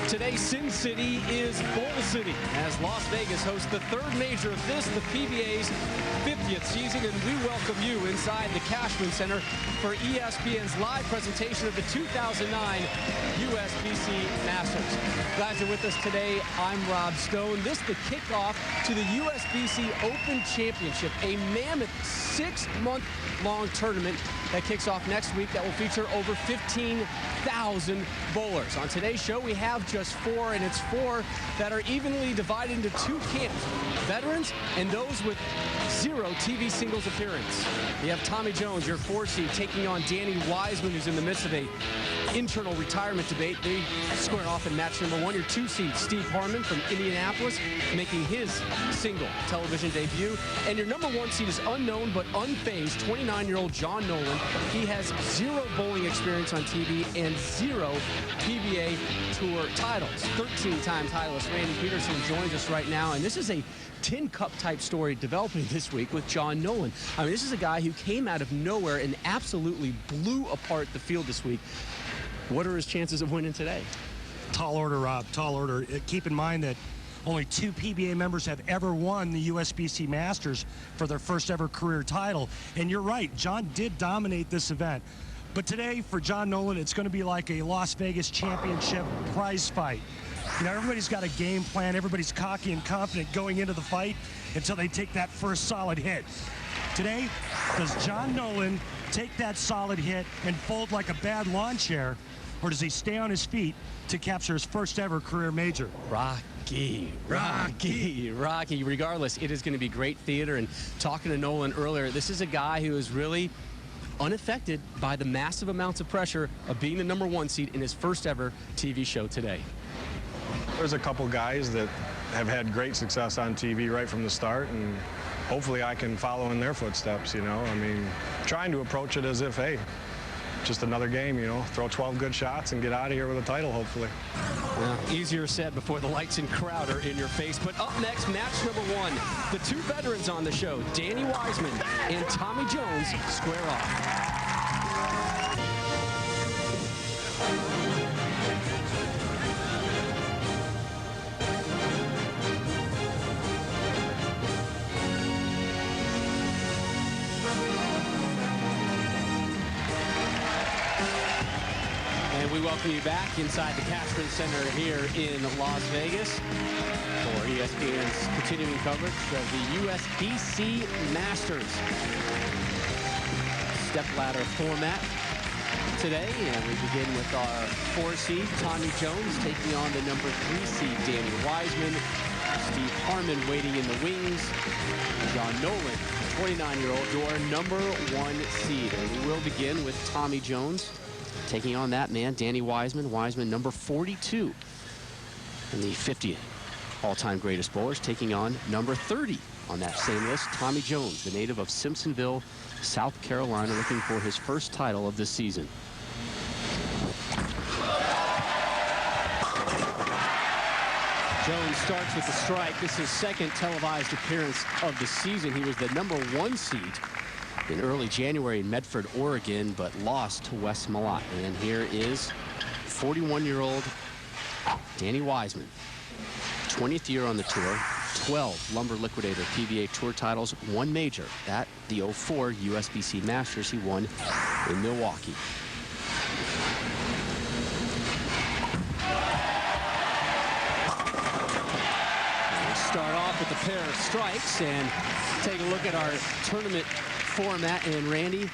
Today, Sin City is Bowl City as Las Vegas hosts the third major of this, the PBA's 50th season, and we welcome you inside the Cashman Center for ESPN's live presentation of the 2009 USBC Masters. Glad you're with us today. I'm Rob Stone. This is the kickoff to the USBC Open Championship, a mammoth 6-month-long tournament that kicks off next week that will feature over 15,000 bowlers. On today's show, we have just 4, and it's 4 that are evenly divided into 2 camps, veterans and those with 0 TV singles appearance. You have Tommy Jones, your 4 seed, taking on Danny Wiseman, who's in the midst of a internal retirement debate. They square off in match number 1. Your 2 seed, Steve Harman from Indianapolis, making his single television debut. And your number 1 seed is unknown but unfazed, 29-year-old John Nolen. He has 0 bowling experience on TV and 0 PBA Tour titles. 13-time titleist Randy Peterson joins us right now, and this is a Tin Cup type story developing this week with John Nolen. I mean, this is a guy who came out of nowhere and absolutely blew apart the field this week. What are his chances of winning today? Tall order, Rob, tall order. Keep in mind that only 2 PBA members have ever won the USBC Masters for their first ever career title. And you're right, John did dominate this event. But today, for John Nolen, it's going to be like a Las Vegas championship prize fight. You know, everybody's got a game plan. Everybody's cocky and confident going into the fight until they take that first solid hit. Today, does John Nolen take that solid hit and fold like a bad lawn chair, or does he stay on his feet to capture his first ever career major? Rocky. Regardless, it is going to be great theater. And talking to Nolen earlier, this is a guy who is really unaffected by the massive amounts of pressure of being the number 1 seed in his first ever TV show today. There's a couple guys that have had great success on TV right from the start, and hopefully I can follow in their footsteps, you know. I mean, trying to approach it as if, hey, just another game, you know, throw 12 good shots and get out of here with a title, hopefully. Well, easier said before the lights and crowd are in your face. But up next, match number 1. The 2 veterans on the show, Danny Wiseman and Tommy Jones, square off. We welcome you back inside the Cashman Center here in Las Vegas for ESPN's continuing coverage of the USBC Masters. Stepladder format today, and we begin with our 4 seed, Tommy Jones, taking on the number 3 seed, Danny Wiseman. Steve Harman waiting in the wings. John Nolen, 29-year-old, your number 1 seed. And we will begin with Tommy Jones taking on that man, Danny Wiseman. Wiseman, number 42 in the 50 all-time greatest bowlers, taking on number 30 on that same list, Tommy Jones, the native of Simpsonville, South Carolina, looking for his first title of this season. Jones starts with the strike. This is his second televised appearance of the season. He was the number 1 seed in early January in Medford, Oregon, but lost to Wes Malott. And here is 41-year-old Danny Wiseman, 20th year on the tour, 12 Lumber Liquidator PBA Tour titles, 1 major, that the 04 USBC Masters he won in Milwaukee. We'll start off with a pair of strikes and take a look at our tournament format. And Randy,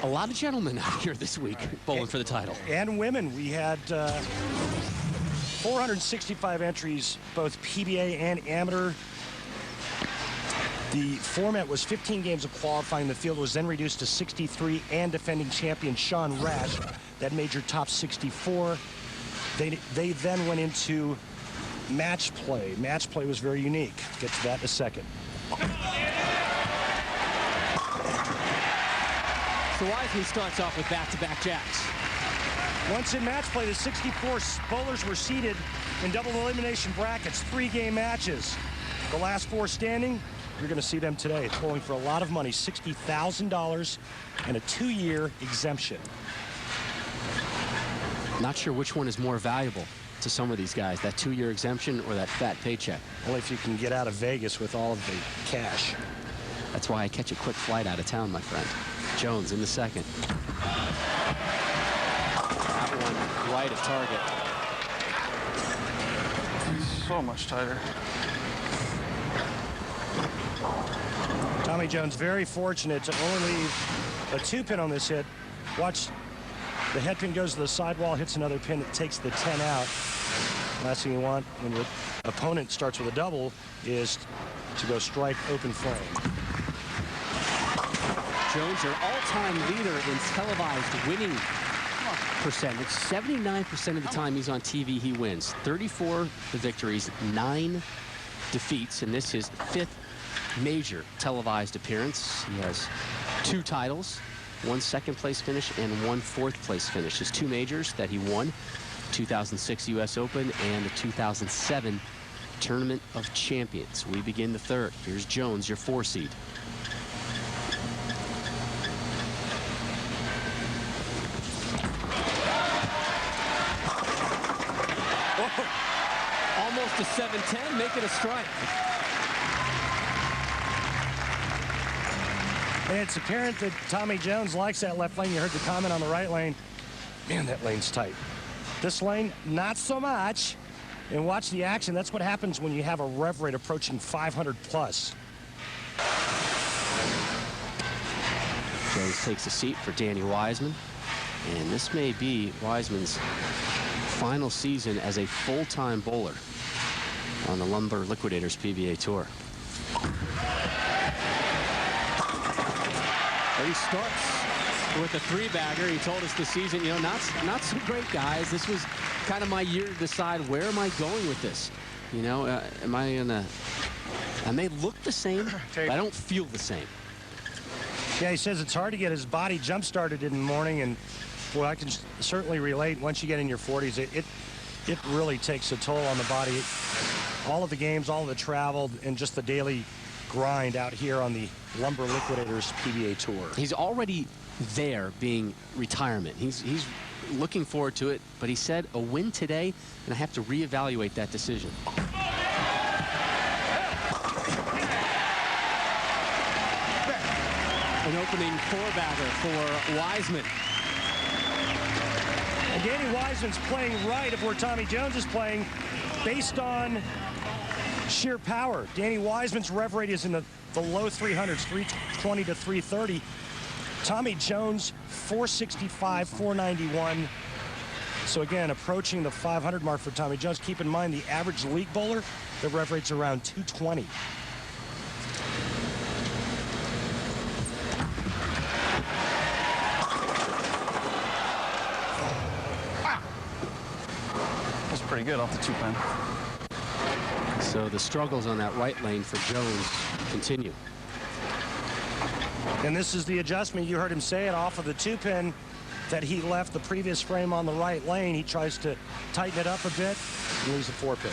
a lot of gentlemen out here this week bowling for the title. And women. We had 465 entries, both PBA and amateur. The format was 15 games of qualifying. The field was then reduced to 63, and defending champion Sean Rash, that made your top 64. They then went into match play. Match play was very unique. Get to that in a second. So Wiseman starts off with back-to-back jacks. Once in match play, the 64 bowlers were seated in double elimination brackets, 3-game matches. The last 4 standing, you're going to see them today. It's bowling for a lot of money, $60,000 and a 2-year exemption. Not sure which one is more valuable. to some of these guys, that 2-year exemption or that fat paycheck. Only if you can get out of Vegas with all of the cash. That's why I catch a quick flight out of town, my friend. Jones in the second. That one right of target. So much tighter. Tommy Jones very fortunate to only leave a 2-pin on this hit. Watch, the head pin goes to the sidewall, hits another pin that takes the 10 out. Last thing you want when your opponent starts with a double is to go strike open frame. Jones, your all-time leader in televised winning percentage. 79% of the time he's on TV, he wins. 34 victories, 9 defeats, and this is his 5th major televised appearance. He has 2 titles, 1 second-place finish and 1 fourth-place finish. His 2 majors that he won, 2006 U.S. Open and the 2007 Tournament of Champions. We begin the third. Here's Jones, your 4 seed. Almost a 7-10, make it a strike. And it's apparent that Tommy Jones likes that left lane. You heard the comment on the right lane. Man, that lane's tight. This lane, not so much. And watch the action. That's what happens when you have a rev rate approaching 500 plus. Jones takes a seat for Danny Wiseman. And this may be Wiseman's final season as a full-time bowler on the Lumber Liquidators PBA Tour. He starts with a 3-bagger. He told us this season, you know, not some great guys. This was kind of my year to decide, where am I going with this? You know, am I gonna? I may look the same, but I don't feel the same. Yeah, he says it's hard to get his body jump-started in the morning, and well, I can certainly relate. Once you get in your 40s, it really takes a toll on the body. All of the games, all of the travel, and just the daily grind out here on the Lumber Liquidators PBA Tour. He's already there, being retirement. He's looking forward to it, but he said a win today, and I have to reevaluate that decision. An opening 4-bagger for Wiseman. And Danny Wiseman's playing right of where Tommy Jones is playing, based on sheer power. Danny Wiseman's rev rate is in the low 300s, 320 to 330. Tommy Jones, 465, 491. So again, approaching the 500 mark for Tommy Jones. Keep in mind, the average league bowler, the rev rate's around 220. That's pretty good off the 2-pin. So the struggles on that right lane for Jones continue. And this is the adjustment. You heard him say it off of the 2-pin that he left the previous frame on the right lane. He tries to tighten it up a bit and leaves the 4-pin.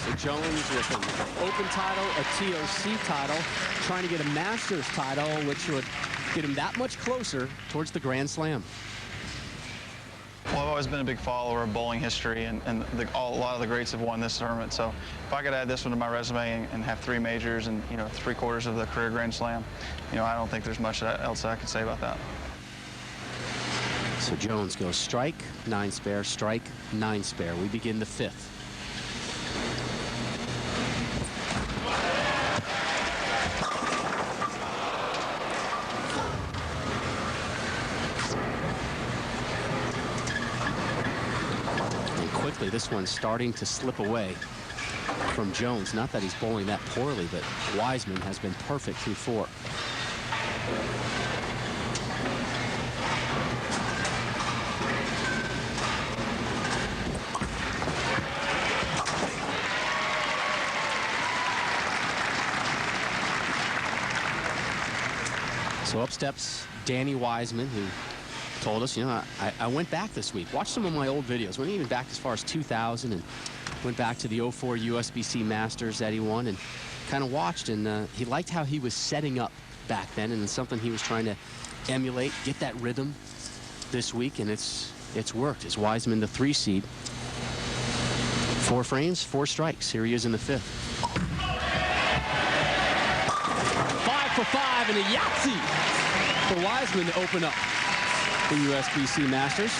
So Jones with an open title, a TOC title, trying to get a Masters title, which would get him that much closer towards the Grand Slam. Well, I've always been a big follower of bowling history, and a lot of the greats have won this tournament. So if I could add this one to my resume and have 3 majors and, you know, 3/4 of the career Grand Slam, you know, I don't think there's much else I could say about that. So Jones goes strike, 9 spare, strike, 9 spare. We begin the 5th. This one's starting to slip away from Jones. Not that he's bowling that poorly, but Wiseman has been perfect through 4. So up steps Danny Wiseman, who told us, you know, I went back this week, watched some of my old videos, went even back as far as 2000, and went back to the 04 USBC Masters that he won, and kind of watched, and he liked how he was setting up back then, and it's something he was trying to emulate, get that rhythm this week, and it's it's worked. Is Wiseman the 3 seed? 4 frames, 4 strikes. Here he is in the 5th. 5 for 5 and a Yahtzee for Wiseman to open up the USBC Masters.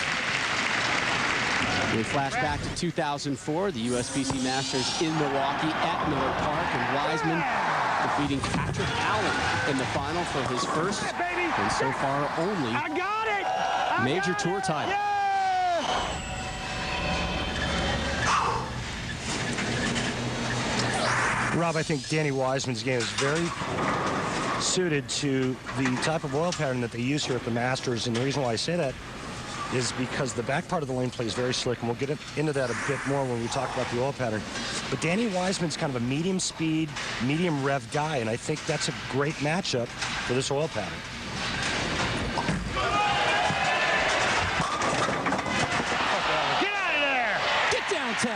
We flash back to 2004, the USBC Masters in Milwaukee at Miller Park, and Wiseman defeating Patrick Allen in the final for his first and so far only major tour title. Rob, I think Danny Wiseman's game is very suited to the type of oil pattern that they use here at the Masters, and the reason why I say that is because the back part of the lane play is very slick, and we'll get into that a bit more when we talk about the oil pattern. But Danny Wiseman's kind of a medium speed, medium rev guy, and I think that's a great matchup for this oil pattern. Get out of there! Get down 10!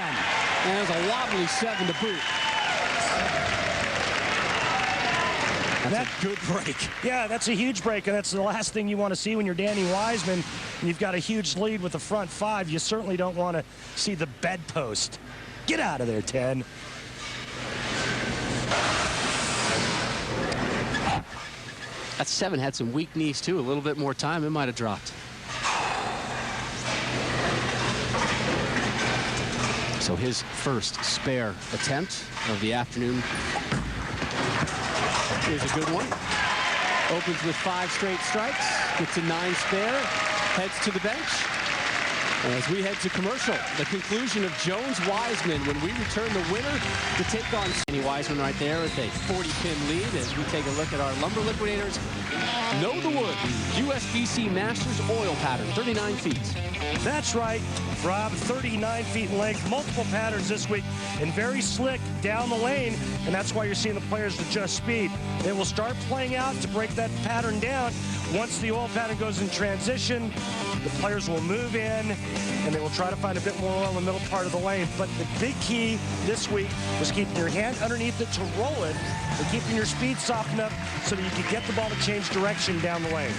And there's a wobbly 7 to boot. That's a good break. Yeah, that's a huge break, and that's the last thing you want to see when you're Danny Wiseman and you've got a huge lead with the front 5. You certainly don't want to see the bedpost. Get out of there, 10. That 7 had some weak knees, too. A little bit more time, it might have dropped. So his first spare attempt of the afternoon. Here's a good one. Opens with 5 straight strikes. Gets a 9 spare. Heads to the bench. As we head to commercial, the conclusion of Jones-Wiseman when we return the winner to take on Danny Wiseman right there with a 40-pin lead as we take a look at our Lumber Liquidators. Know the Wood USBC Masters oil pattern, 39 feet. That's right, Rob, 39 feet in length, multiple patterns this week, and very slick down the lane, and that's why you're seeing the players adjust speed. They will start playing out to break that pattern down. Once the oil pattern goes in transition, the players will move in, and they will try to find a bit more oil in the middle part of the lane. But the big key this week was keeping your hand underneath it to roll it, and keeping your speed soft enough so that you can get the ball to change direction down the lane.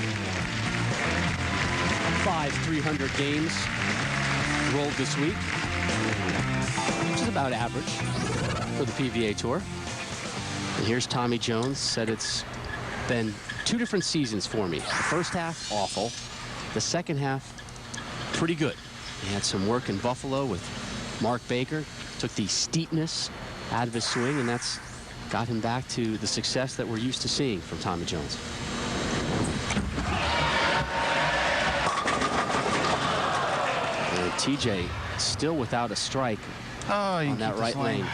5 300 games rolled this week, which is about average for the PVA Tour. And here's Tommy Jones, said it's been 2 different seasons for me. The first half, awful. The second half, pretty good. He had some work in Buffalo with Mark Baker, took the steepness out of his swing, and that's got him back to the success that we're used to seeing from Tommy Jones. And TJ still without a strike on that right lane.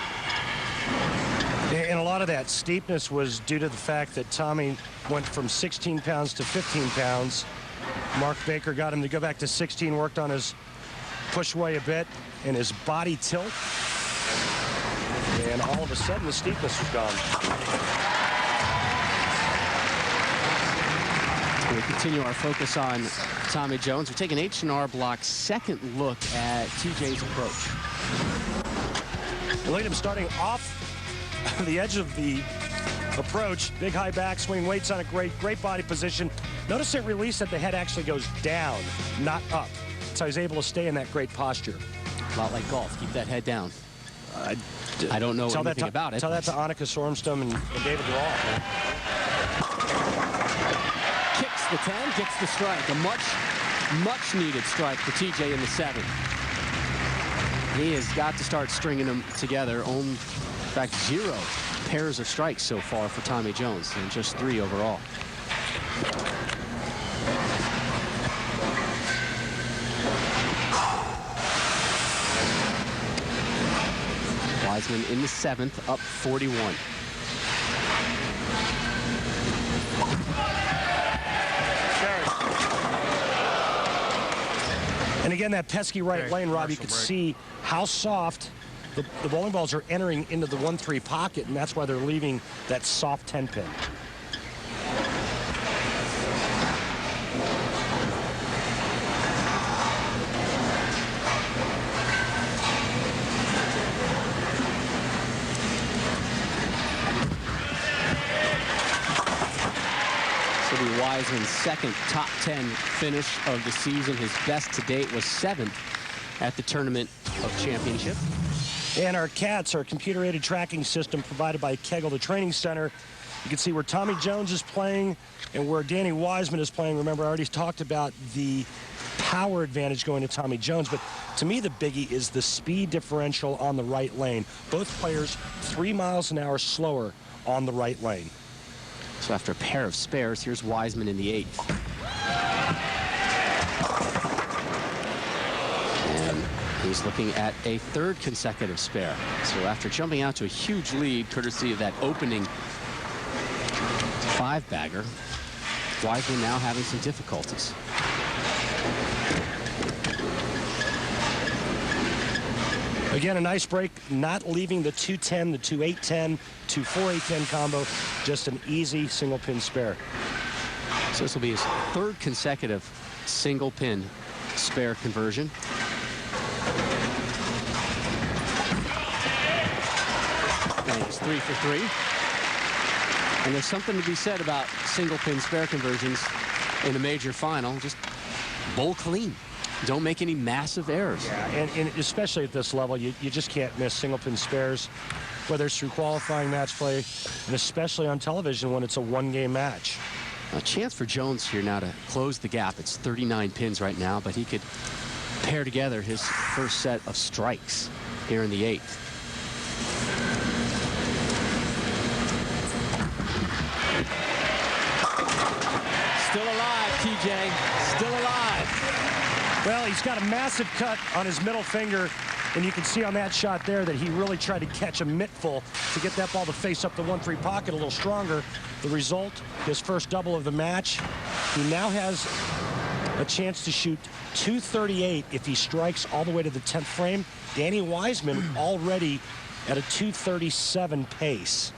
And a lot of that steepness was due to the fact that Tommy went from 16 pounds to 15 pounds. Mark Baker got him to go back to 16, worked on his push away a bit and his body tilt. And all of a sudden, the steepness was gone. We continue our focus on Tommy Jones. We take an H&R Block second look at TJ's approach. And look at him starting off the edge of the approach. Big high backswing, weights on a great body position. Notice that release that the head actually goes down, not up. So he's able to stay in that great posture. A lot like golf. Keep that head down. I don't know anything about it. Tell that to Annika Sorenstam and David Roth. Kicks the 10, gets the strike. A much needed strike for TJ in the 7th. He has got to start stringing them together. In fact, 0 pairs of strikes so far for Tommy Jones, and just 3 overall. Wiseman in the 7th, up 41. And again, that pesky right lane, Rob, you could see how soft the bowling balls are entering into the 1-3 pocket, and that's why they're leaving that soft 10-pin. Wiseman's second top 10 finish of the season. His best to date was 7th at the Tournament of Championship. And our CATS, our computer-aided tracking system provided by Kegel, the training center. You can see where Tommy Jones is playing and where Danny Wiseman is playing. Remember, I already talked about the power advantage going to Tommy Jones, but to me the biggie is the speed differential on the right lane. Both players 3 miles an hour slower on the right lane. So after a pair of spares, here's Wiseman in the 8th. And he's looking at a 3rd consecutive spare. So after jumping out to a huge lead, courtesy of that opening 5-bagger, Wiseman now having some difficulties. Again, a nice break, not leaving the 2-10, the 2-8-10, 2-4-8-10 combo, just an easy single pin spare. So this will be his 3rd consecutive single pin spare conversion. And he's 3 for 3. And there's something to be said about single pin spare conversions in a major final. Just bowl clean. Don't make any massive errors. Yeah, and especially at this level, you just can't miss single pin spares, whether it's through qualifying match play, and especially on television when it's a 1-game match. A chance for Jones here now to close the gap. It's 39 pins right now, but he could pair together his first set of strikes here in the 8th. Still alive, TJ. Still alive. Well, he's got a massive cut on his middle finger, and you can see on that shot there that he really tried to catch a mittful to get that ball to face up the 1-3 pocket a little stronger. The result, his first double of the match. He now has a chance to shoot 238 if he strikes all the way to the 10th frame. Danny Wiseman already at a 237 pace.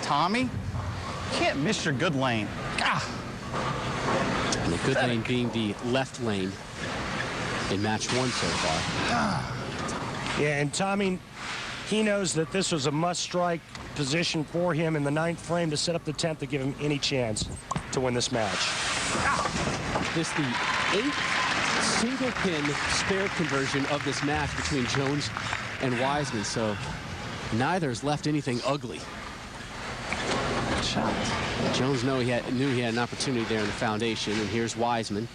Tommy, can't miss your good lane. And the good lane being the left lane in match 1 so far. Yeah, and Tommy, he knows that this was a must-strike position for him in the 9th frame to set up the 10th to give him any chance to win this match. This the 8th single pin spare conversion of this match between Jones and Wiseman, so neither has left anything ugly. Shot. Jones knew he had an opportunity there in the foundation, and here's Wiseman.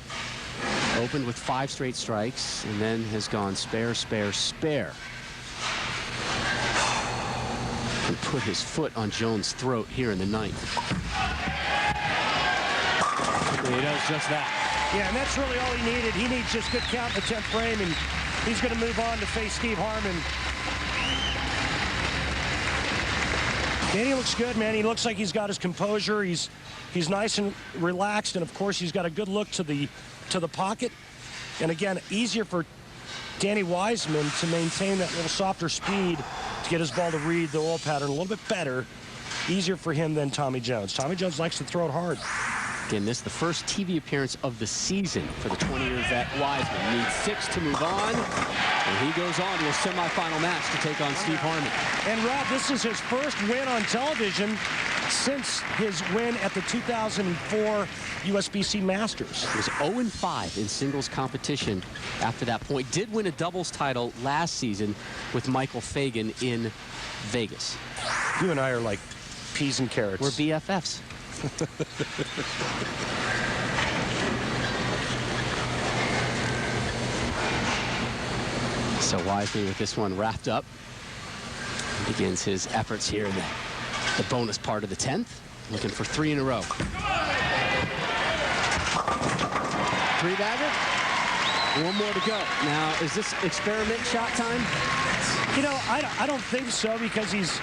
Opened with 5 straight strikes, and then has gone spare, spare, spare. And put his foot on Jones' throat here in the 9th. And he does just that. Yeah, and that's really all he needed. He needs just good count in the 10th frame, and he's going to move on to face Steve Harman. Danny looks good, man. He looks like he's got his composure. He's nice and relaxed, and of course he's got a good look to the pocket. And again, easier for Danny Wiseman to maintain that little softer speed to get his ball to read the oil pattern a little bit better. Easier for him than Tommy Jones. Tommy Jones likes to throw it hard. Again, this is the first TV appearance of the season for the 20-year vet Wiseman. Needs 6 to move on, and he goes on to a semifinal match to take on Steve Harman. And Rob, this is his first win on television since his win at the 2004 USBC Masters. He was 0-5 in singles competition after that point. Did win a doubles title last season with Michael Fagan in Vegas. You and I are like peas and carrots. We're BFFs. So Wiseman with this one wrapped up. Begins his efforts here in the bonus part of the 10th. Looking for 3 in a row. 3-bagger. 1 more to go. Now, is this experiment shot time? You know, I don't think so, because he's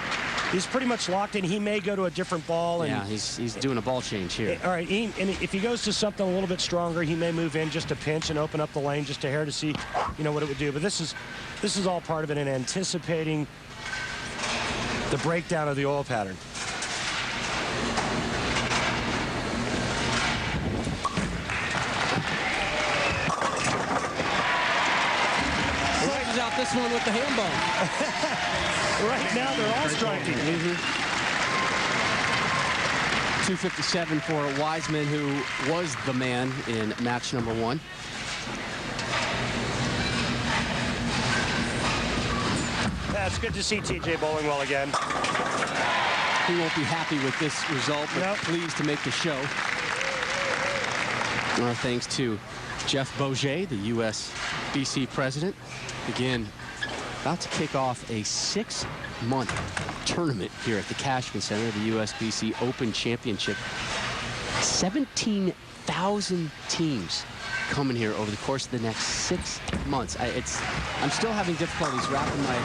pretty much locked in. He may go to a different ball. And yeah, he's doing a ball change here. All right, and if he goes to something a little bit stronger, he may move in just a pinch and open up the lane just a hair to see, you know, what it would do. But this is all part of it, and anticipating the breakdown of the oil pattern. this one with the ham bone. Right now, they're all striking. 257 for Wiseman, who was the man in match number 1. It's good to see TJ bowling well again. He won't be happy with this result, but pleased to make the show. Our thanks to Jeff Boget, the USBC president. Again, about to kick off a 6-month tournament here at the Cashman Center, the USBC Open Championship. 17,000 teams coming here over the course of the next 6 months. I'm still having difficulties wrapping my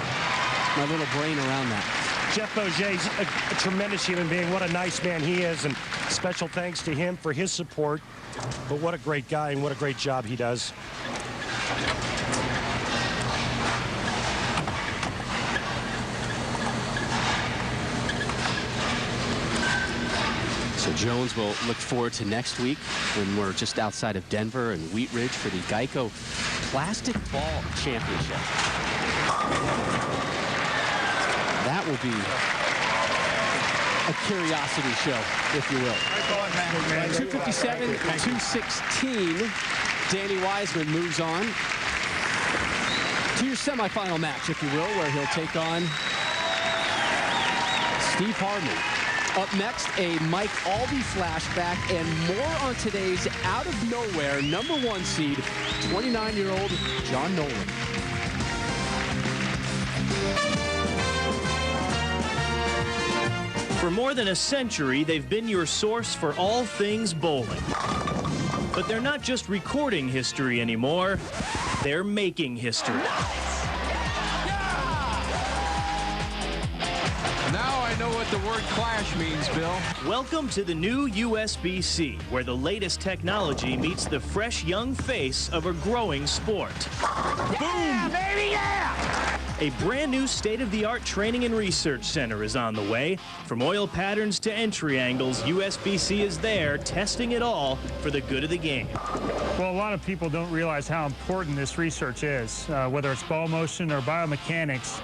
little brain around that. Jeff Boget's a tremendous human being. What a nice man he is, and special thanks to him for his support. But what a great guy, and what a great job he does. So Jones will look forward to next week when we're just outside of Denver and Wheat Ridge for the Geico Plastic Ball Championship. That will be a curiosity show, if you will. 257, 216. Danny Wiseman moves on to your semifinal match, if you will, where he'll take on Steve Harman. Up next, a Mike Albee flashback and more on today's out-of-nowhere #1 seed, 29-year-old John Nolen. For more than a century, they've been your source for all things bowling. But they're not just recording history anymore, they're making history. Now I know what the word clash means, Bill. Welcome to the new USBC, where the latest technology meets the fresh young face of a growing sport. Boom! Baby, yeah! A brand new state-of-the-art training and research center is on the way. From oil patterns to entry angles, USBC is there, testing it all for the good of the game. Well, a lot of people don't realize how important this research is, whether it's ball motion or biomechanics.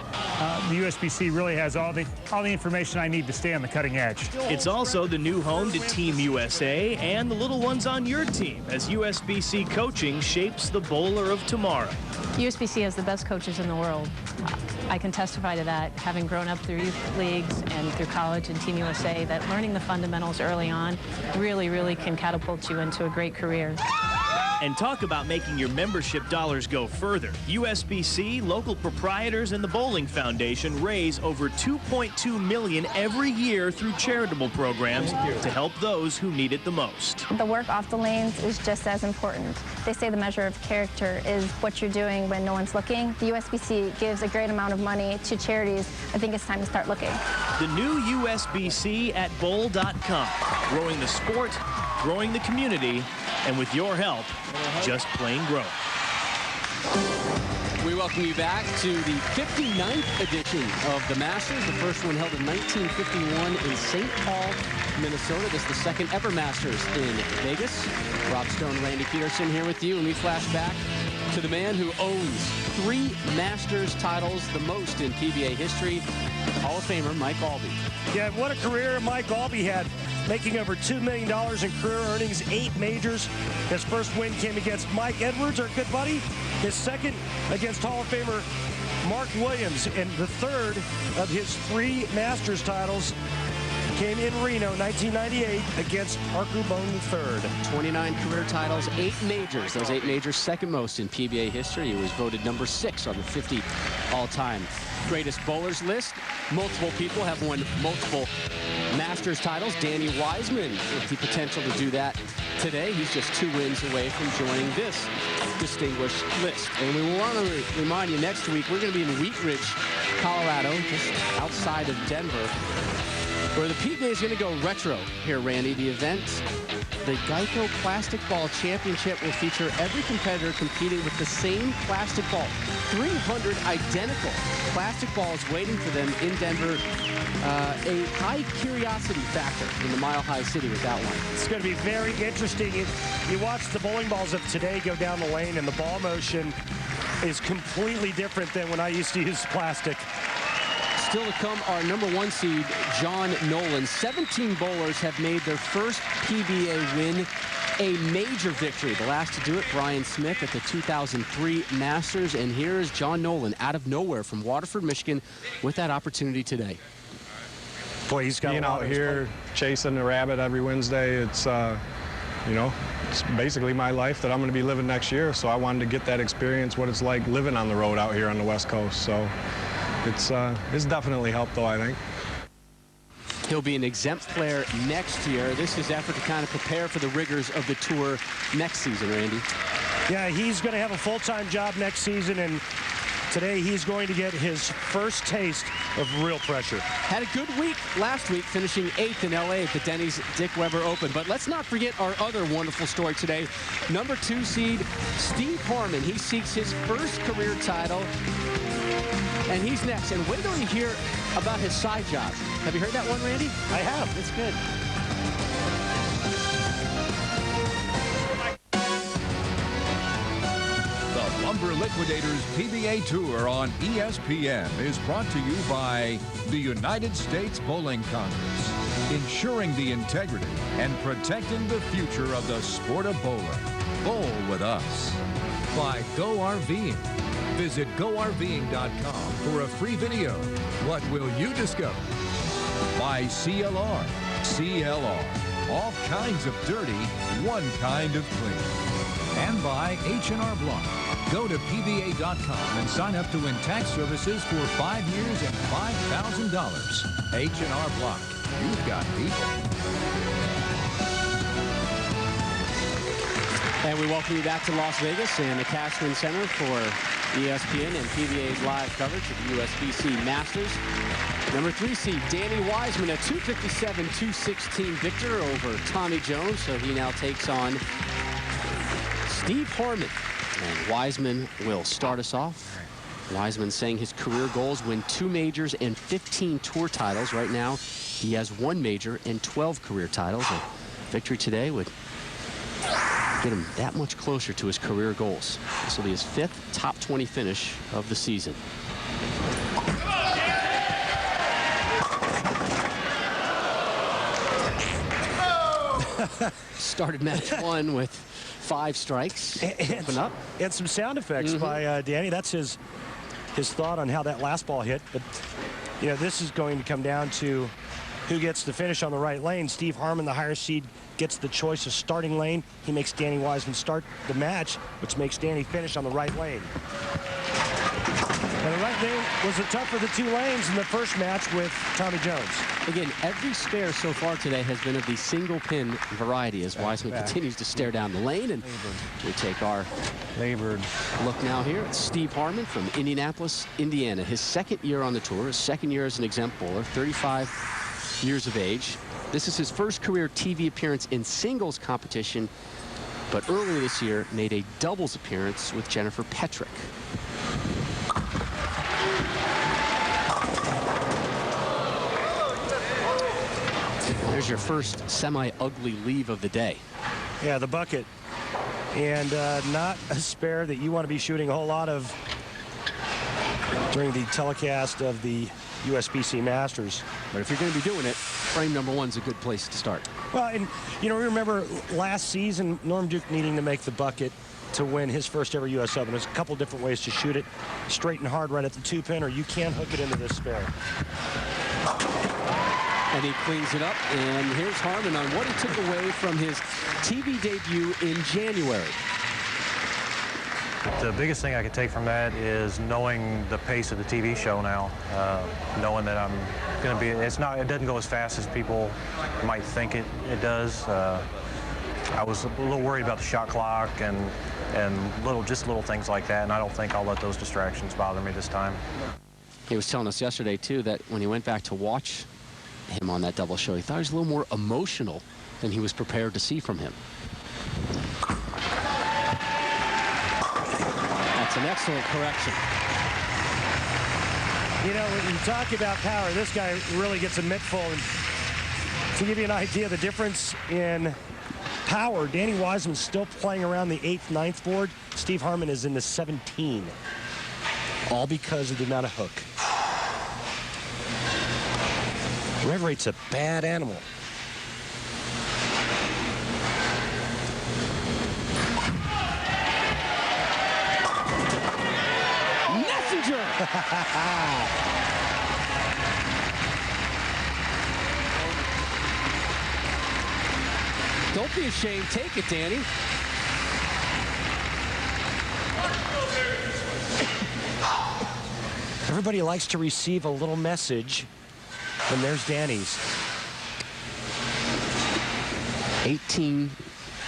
The USBC really has all the information I need to stay on the cutting edge. It's also the new home to Team USA and the little ones on your team, as USBC coaching shapes the bowler of tomorrow. USBC has the best coaches in the world. I can testify to that, having grown up through youth leagues and through college and Team USA, that learning the fundamentals early on really, really can catapult you into a great career. And talk about making your membership dollars go further. USBC, local proprietors, and the Bowling Foundation raise over $2.2 million every year through charitable programs to help those who need it the most. The work off the lanes is just as important. They say the measure of character is what you're doing when no one's looking. The USBC gives a great amount of money to charities. I think it's time to start looking. The new USBC at bowl.com. Growing the sport, growing the community, and with your help, just plain growing. We welcome you back to the 59th edition of the Masters. The first one held in 1951 in St. Paul, Minnesota. This is the second ever Masters in Vegas. Rob Stone, Randy Peterson here with you, and we flash back to the man who owns 3 Masters titles, the most in PBA history, Hall of Famer Mike Albee. Yeah, what a career Mike Albee had, making over $2 million in career earnings, 8 majors. His first win came against Mike Edwards, our good buddy. His second against Hall of Famer Mark Williams. And the third of his 3 Masters titles came in Reno, 1998, against Arcubone III. 29 career titles, 8 majors. Those 8 majors, second most in PBA history. He was voted #6 on the 50 all-time greatest bowlers list. Multiple people have won multiple Masters titles. Danny Wiseman with the potential to do that today. He's just 2 wins away from joining this distinguished list. And we want to remind you, next week we're going to be in Wheat Ridge, Colorado, just outside of Denver, where the PBA is going to go retro here, Randy. The event, the Geico Plastic Ball Championship, will feature every competitor competing with the same plastic ball. 300 identical plastic balls waiting for them in Denver. A high curiosity factor in the Mile High City with that one. It's going to be very interesting. You watch the bowling balls of today go down the lane, and the ball motion is completely different than when I used to use plastic. Still to come, our #1 seed, John Nolen. 17 bowlers have made their first PBA win a major victory. The last to do it, Brian Smith at the 2003 Masters. And here's John Nolen out of nowhere from Waterford, Michigan, with that opportunity today. Boy, he's got being out here chasing the rabbit every Wednesday. It's, you know, it's basically my life that I'm going to be living next year. So I wanted to get that experience, what it's like living on the road out here on the West Coast. So it's definitely helped, though, I think. He'll be an exempt player next year. This is effort to kind of prepare for the rigors of the tour next season, Randy. Yeah, he's going to have a full-time job next season, and today he's going to get his first taste of real pressure. Had a good week last week, finishing 8th in LA at the Denny's Dick Weber Open. But let's not forget our other wonderful story today. #2 seed, Steve Harman. He seeks his first career title, and he's next. And wait till you hear about his side job. Have you heard that one, Randy? I have. It's good. The Lumber Liquidators PBA Tour on ESPN is brought to you by the United States Bowling Congress, ensuring the integrity and protecting the future of the sport of bowling. Bowl with us. By Go RVing. Visit GoRVing.com for a free video. What will you discover? By CLR. CLR. All kinds of dirty, one kind of clean. And by H&R Block. Go to PBA.com and sign up to win tax services for 5 years and $5,000. H&R Block. You've got people. And we welcome you back to Las Vegas and the Cashman Center for ESPN and PBA's live coverage of the USBC Masters. #3 seed, Danny Wiseman, a 257-216 victor over Tommy Jones. So he now takes on Steve Harman. And Wiseman will start us off. Wiseman saying his career goals: win 2 majors and 15 tour titles. Right now, he has 1 major and 12 career titles. A victory today would get him that much closer to his career goals. This will be his 5th top 20 finish of the season. Started match 1 with 5 strikes. Open up. And some sound effects by Danny. That's his thought on how that last ball hit. But, you know, this is going to come down to who gets the finish on the right lane. Steve Harman, the higher seed, gets the choice of starting lane. He makes Danny Wiseman start the match, which makes Danny finish on the right lane. And the right lane was the tougher of the 2 lanes in the first match with Tommy Jones. Again, every spare so far today has been of the single pin variety as Wiseman continues to stare down the lane. And we take our look now here at Steve Harman from Indianapolis, Indiana. His 2nd year on the tour, his 2nd year as an exempt bowler, 35 years of age. This is his first career TV appearance in singles competition, but earlier this year made a doubles appearance with Jennifer Petrick. There's your first semi-ugly leave of the day. Yeah, the bucket. And not a spare that you want to be shooting a whole lot of during the telecast of the USBC Masters. But if you're going to be doing it, frame #1 is a good place to start. Well, and, you know, remember last season, Norm Duke needing to make the bucket to win his first ever U.S. Open. There's a couple different ways to shoot it. Straight and hard right at the 2-pin, or you can hook it into this spare. And he cleans it up, and here's Harman on what he took away from his TV debut in January. The biggest thing I could take from that is knowing the pace of the TV show now, knowing that I'm going to be, it doesn't go as fast as people might think it does. I was a little worried about the shot clock and just little things like that, and I don't think I'll let those distractions bother me this time. He was telling us yesterday, too, that when he went back to watch him on that double show, he thought he was a little more emotional than he was prepared to see from him. That's an excellent correction. You know, when you talk about power, this guy really gets a mittful. And to give you an idea of the difference in power, Danny Wiseman's still playing around the 8th, 9th board. Steve Harman is in the 17. All because of the amount of hook. Rev rate's a bad animal. Messenger! Don't be ashamed. Take it, Danny. Everybody likes to receive a little message, and there's Danny's. 18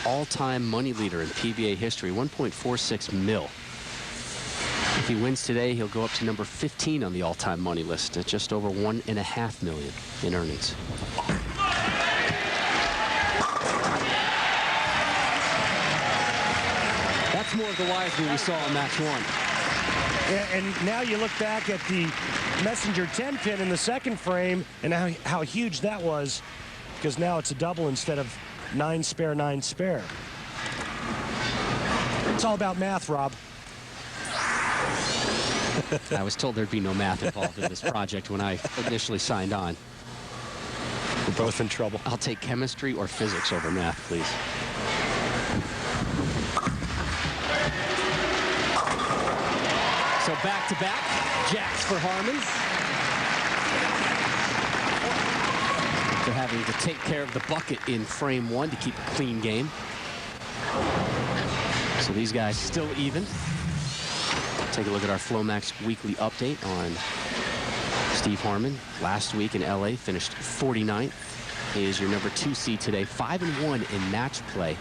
all-time money leader in PBA history, 1.46 mil. If he wins today, he'll go up to number 15 on the all-time money list at just over $1.5 million in earnings. That's more of the Wiseman we saw in match 1. And now you look back at the Messenger 10 pin in the second frame and how huge that was, because now it's a double instead of 9 spare, 9 spare. It's all about math, Rob. I was told there'd be no math involved in this project when I initially signed on. We're both in trouble. I'll take chemistry or physics over math, please. So back-to-back jacks for Harman. They're having to take care of the bucket in frame 1 to keep a clean game. So these guys still even. Take a look at our Flomax weekly update on Steve Harman. Last week in LA finished 49th. He is your number 2 seed today. 5-1 in match play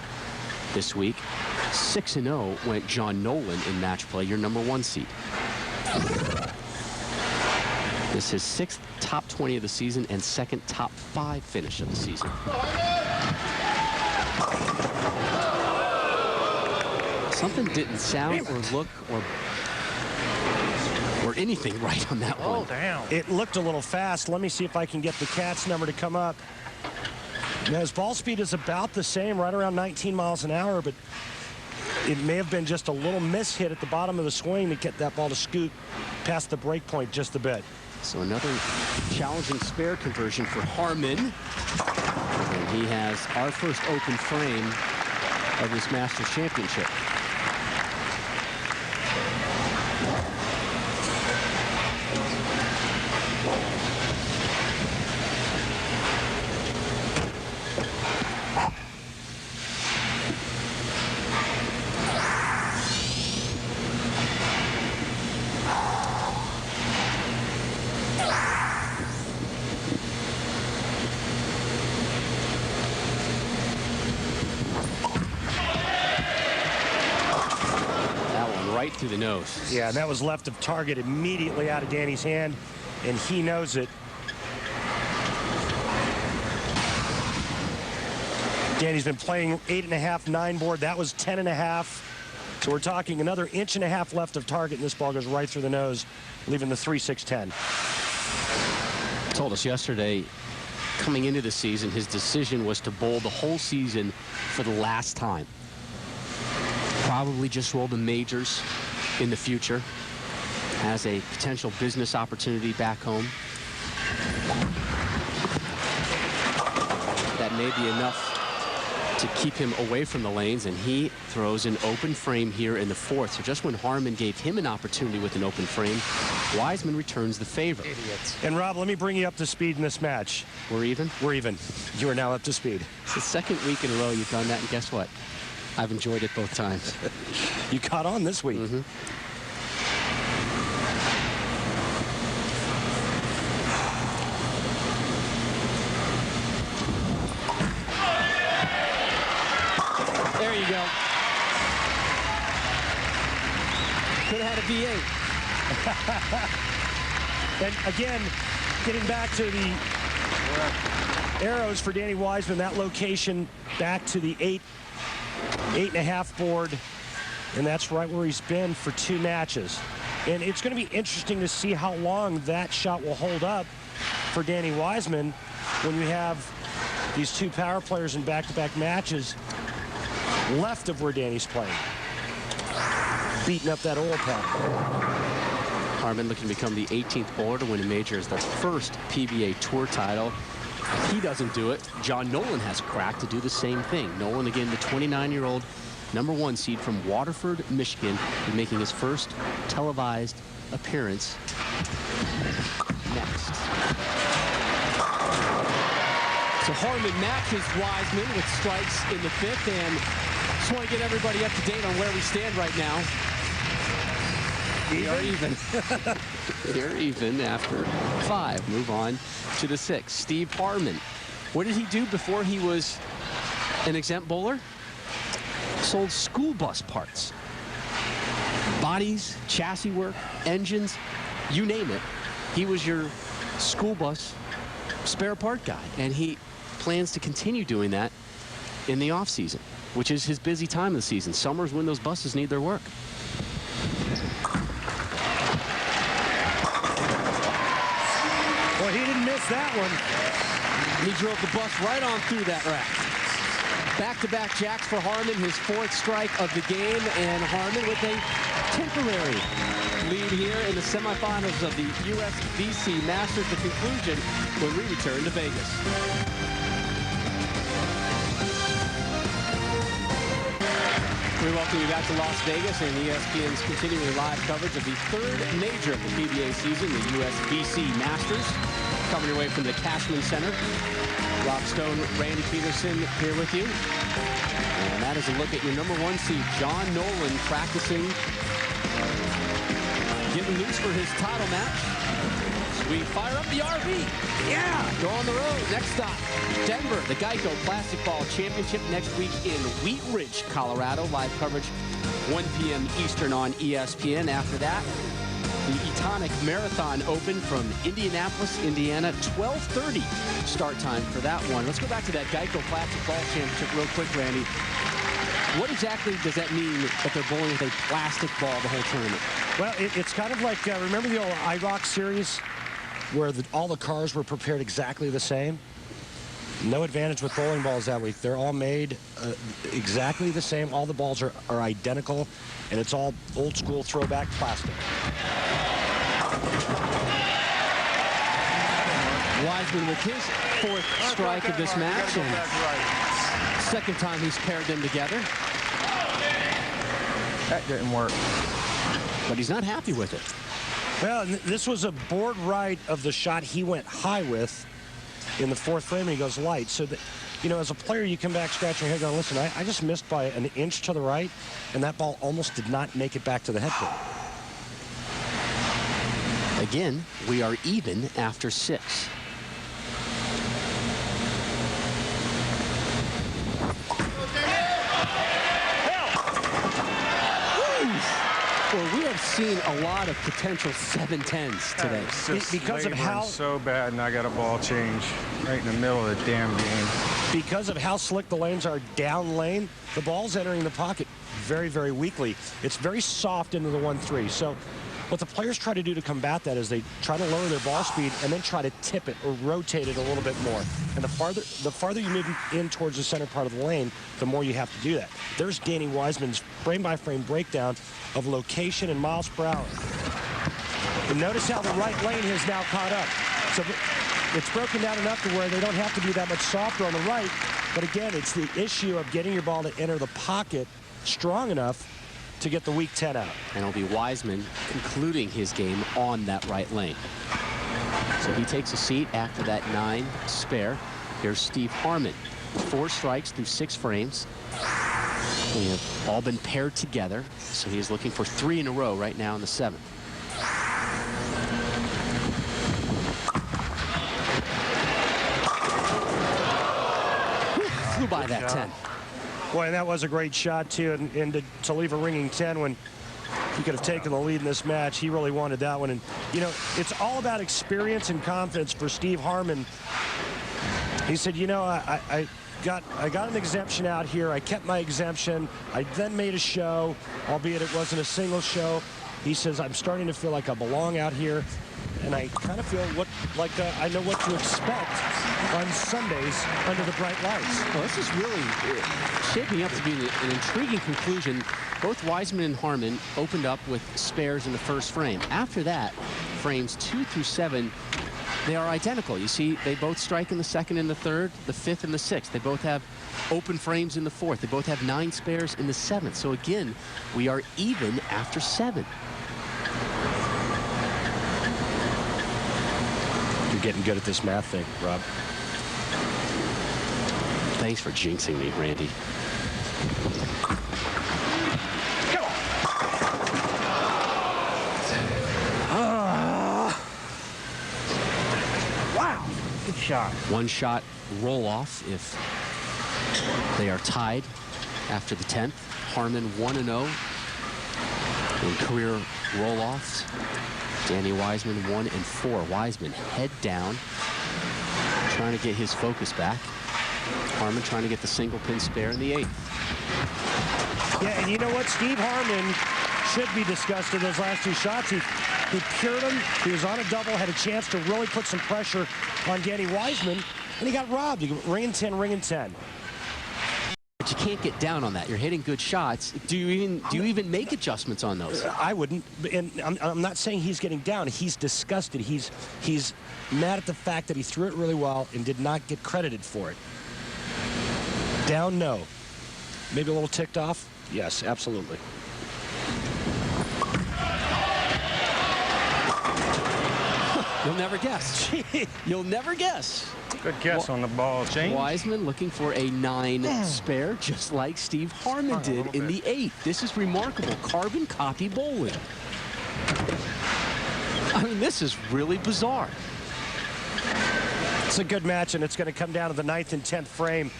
this week. 6-0 went John Nolen in match play, your number 1 seed. This is 6th top 20 of the season and 2nd top 5 finish of the season. Something didn't sound or look or anything right on that one. Oh, damn. It looked a little fast. Let me see if I can get the Cat's number to come up. Now, his ball speed is about the same, right around 19 miles an hour, but it may have been just a little mishit at the bottom of the swing to get that ball to scoot past the break point just a bit. So another challenging spare conversion for Harman. And he has our first open frame of this Masters Championship. Right through the nose. Yeah, and that was left of target immediately out of Danny's hand, and he knows it. Danny's been playing 8.5, 9 board. That was 10.5. So we're talking another 1.5 inches left of target, and this ball goes right through the nose, leaving the 3-6-10. Told us yesterday, coming into the season, his decision was to bowl the whole season for the last time. Probably just roll the majors in the future. Has a potential business opportunity back home. That may be enough to keep him away from the lanes, and he throws an open frame here in the 4th. So just when Harman gave him an opportunity with an open frame, Wiseman returns the favor. Idiots. And Rob, let me bring you up to speed in this match. We're even? We're even. You are now up to speed. It's the 2nd week in a row you've done that, and guess what? I've enjoyed it both times. You caught on this week. Mm-hmm. There you go. Could have had a V8. And again, getting back to the arrows for Danny Wiseman, that location back to the 8.5 board, and that's right where he's been for 2 matches. And it's going to be interesting to see how long that shot will hold up for Danny Wiseman when you have these 2 power players in back-to-back matches left of where Danny's playing. Beating up that oil pattern. Harman looking to become the 18th bowler to win a major as their first PBA Tour title. If he doesn't do it, John Nolen has a crack to do the same thing. Nolen, again, the 29-year-old #1 seed from Waterford, Michigan, is making his first televised appearance next. So Harman matches Wiseman with strikes in the 5th, and just want to get everybody up to date on where we stand right now. We are even. They're even after 5. Move on to the 6th. Steve Harman. What did he do before he was an exempt bowler? Sold school bus parts. Bodies, chassis work, engines, you name it. He was your school bus spare part guy. And he plans to continue doing that in the off season, which is his busy time of the season. Summer's when those buses need their work. Well, he didn't miss that one. He drove the bus right on through that rack. Back-to-back jacks for Harman, his 4th strike of the game, and Harman with a temporary lead here in the semifinals of the USBC Masters. The conclusion when we return to Vegas. We welcome you back to Las Vegas and ESPN's continuing live coverage of the 3rd major of the PBA season, the USBC Masters. Coming your way from the Cashman Center. Rob Stone, Randy Peterson here with you. And that is a look at your #1 seed, John Nolen, practicing, getting loose for his title match. So we fire up the RV. Yeah, go on the road. Next stop, Denver, the Geico Plastic Ball Championship next week in Wheat Ridge, Colorado. Live coverage 1 p.m. Eastern on ESPN. After that, the Etonic Marathon Open from Indianapolis, Indiana, 12:30 start time for that one. Let's go back to that Geico Plastic Ball Championship real quick, Randy. What exactly does that mean that they're bowling with a plastic ball the whole tournament? Well, it's kind of like, remember the old IROC series where all the cars were prepared exactly the same? No advantage with bowling balls that week. They're all made exactly the same. All the balls are identical, and it's all old school throwback plastic. Wiseman with his 4th strike of this match, and 2nd time he's paired them together. That didn't work. But he's not happy with it. Well, this was a board right of the shot he went high with in the 4th frame, and he goes light. So that, you know, as a player, you come back scratching your head going, listen, I just missed by an inch to the right, and that ball almost did not make it back to the headpin. Again, we are even after 6. Well, we have seen a lot of potential 7-10s today. Because of how so bad, and I got a ball change right in the middle of the damn game. Because of how slick the lanes are down lane, the ball's entering the pocket very, very weakly. It's very soft into the 1-3. So what the players try to do to combat that is they try to lower their ball speed and then try to tip it or rotate it a little bit more. And the farther you move in towards the center part of the lane, the more you have to do that. There's Danny Wiseman's frame-by-frame breakdown of location and miles per hour. And notice how the right lane has now caught up. So it's broken down enough to where they don't have to be that much softer on the right. But again, it's the issue of getting your ball to enter the pocket strong enough to get the weak 10 out. And it'll be Wiseman concluding his game on that right lane. So he takes a seat after that 9 spare. Here's Steve Harman. 4 strikes through 6 frames. They have all been paired together. So he is looking for 3 in a row right now in the 7th. Flew by that 10. Boy, and that was a great shot, too. And to leave a ringing 10 when he could have taken the lead in this match, he really wanted that one. And, you know, it's all about experience and confidence for Steve Harman. He said, you know, I got an exemption out here. I kept my exemption. I then made a show, albeit it wasn't a single show. He says, I'm starting to feel like I belong out here. and I kind of feel like I know what to expect on Sundays under the bright lights. Well, this is really shaping up to be an intriguing conclusion. Both Wiseman and Harman opened up with spares in the first frame. After that, frames 2 through 7, they are identical. You see, they both strike in the second and the third, the fifth and the sixth. They both have open frames in the fourth. They both have 9 spares in the seventh. So again, we are even after 7. You're getting good at this math thing, Rob. Thanks for jinxing me, Randy. Wow, good shot. One shot roll off if they are tied after the 10th. Harman 1-0 in career roll-offs. Danny Wiseman 1-4. Wiseman head down, trying to get his focus back. Harman trying to get the single pin spare in the 8th. Yeah, and you know what? Steve Harman should be discussed in those last 2 shots. He pured him. He was on a double, had a chance to really put some pressure on Danny Wiseman, and he got robbed. He got ring and 10, ring and 10. But you can't get down on that. You're hitting good shots. Do you even make adjustments on those? I wouldn't, and I'm not saying he's getting down. He's disgusted. He's mad at the fact that he threw it really well and did not get credited for it. Down, no. Maybe a little ticked off? Yes, absolutely. You'll never guess. You'll never guess. Good guess on the ball change. Wiseman looking for a 9 spare, just like Steve Harman did in the 8th. This is remarkable. Carbon copy bowling. I mean, this is really bizarre. It's a good match, and it's going to come down to the 9th and 10th frame.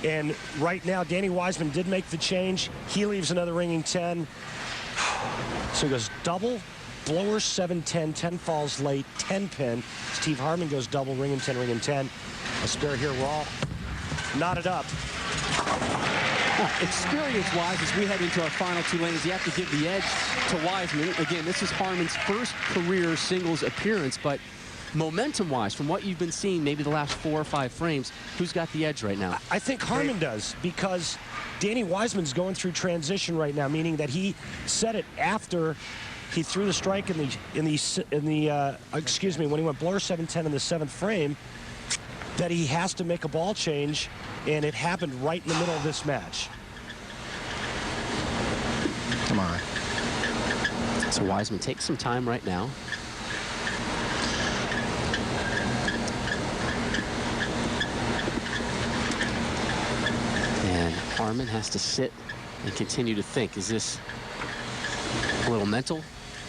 And right now, Danny Wiseman did make the change. He leaves another ringing 10. So he goes double, blower 7-10, 10 falls late, 10 pin. Steve Harman goes double, ringing 10, ringing 10. A spare here, raw, knotted up. Experience-wise, as we head into our final 2 lanes, you have to give the edge to Wiseman. Again, this is Harman's first career singles appearance, but momentum-wise, from what you've been seeing, maybe the last 4 or 5 frames, who's got the edge right now? I think Harman does, because Danny Wiseman's going through transition right now, meaning that he said it after he threw the strike when he went blower 7-10 in the 7th frame, that he has to make a ball change, and it happened right in the middle of this match. Come on. So Wiseman takes some time right now. And Harman has to sit and continue to think. Is this a little mental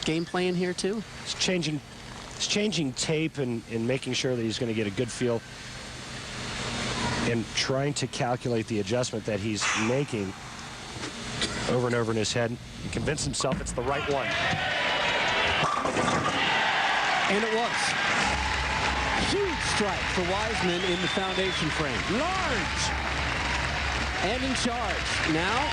game plan here too? He's changing tape and making sure that he's going to get a good feel and trying to calculate the adjustment that he's making over and over in his head and convince himself it's the right one. And it was. Huge strike for Wiseman in the foundation frame. Large. And in charge. Now,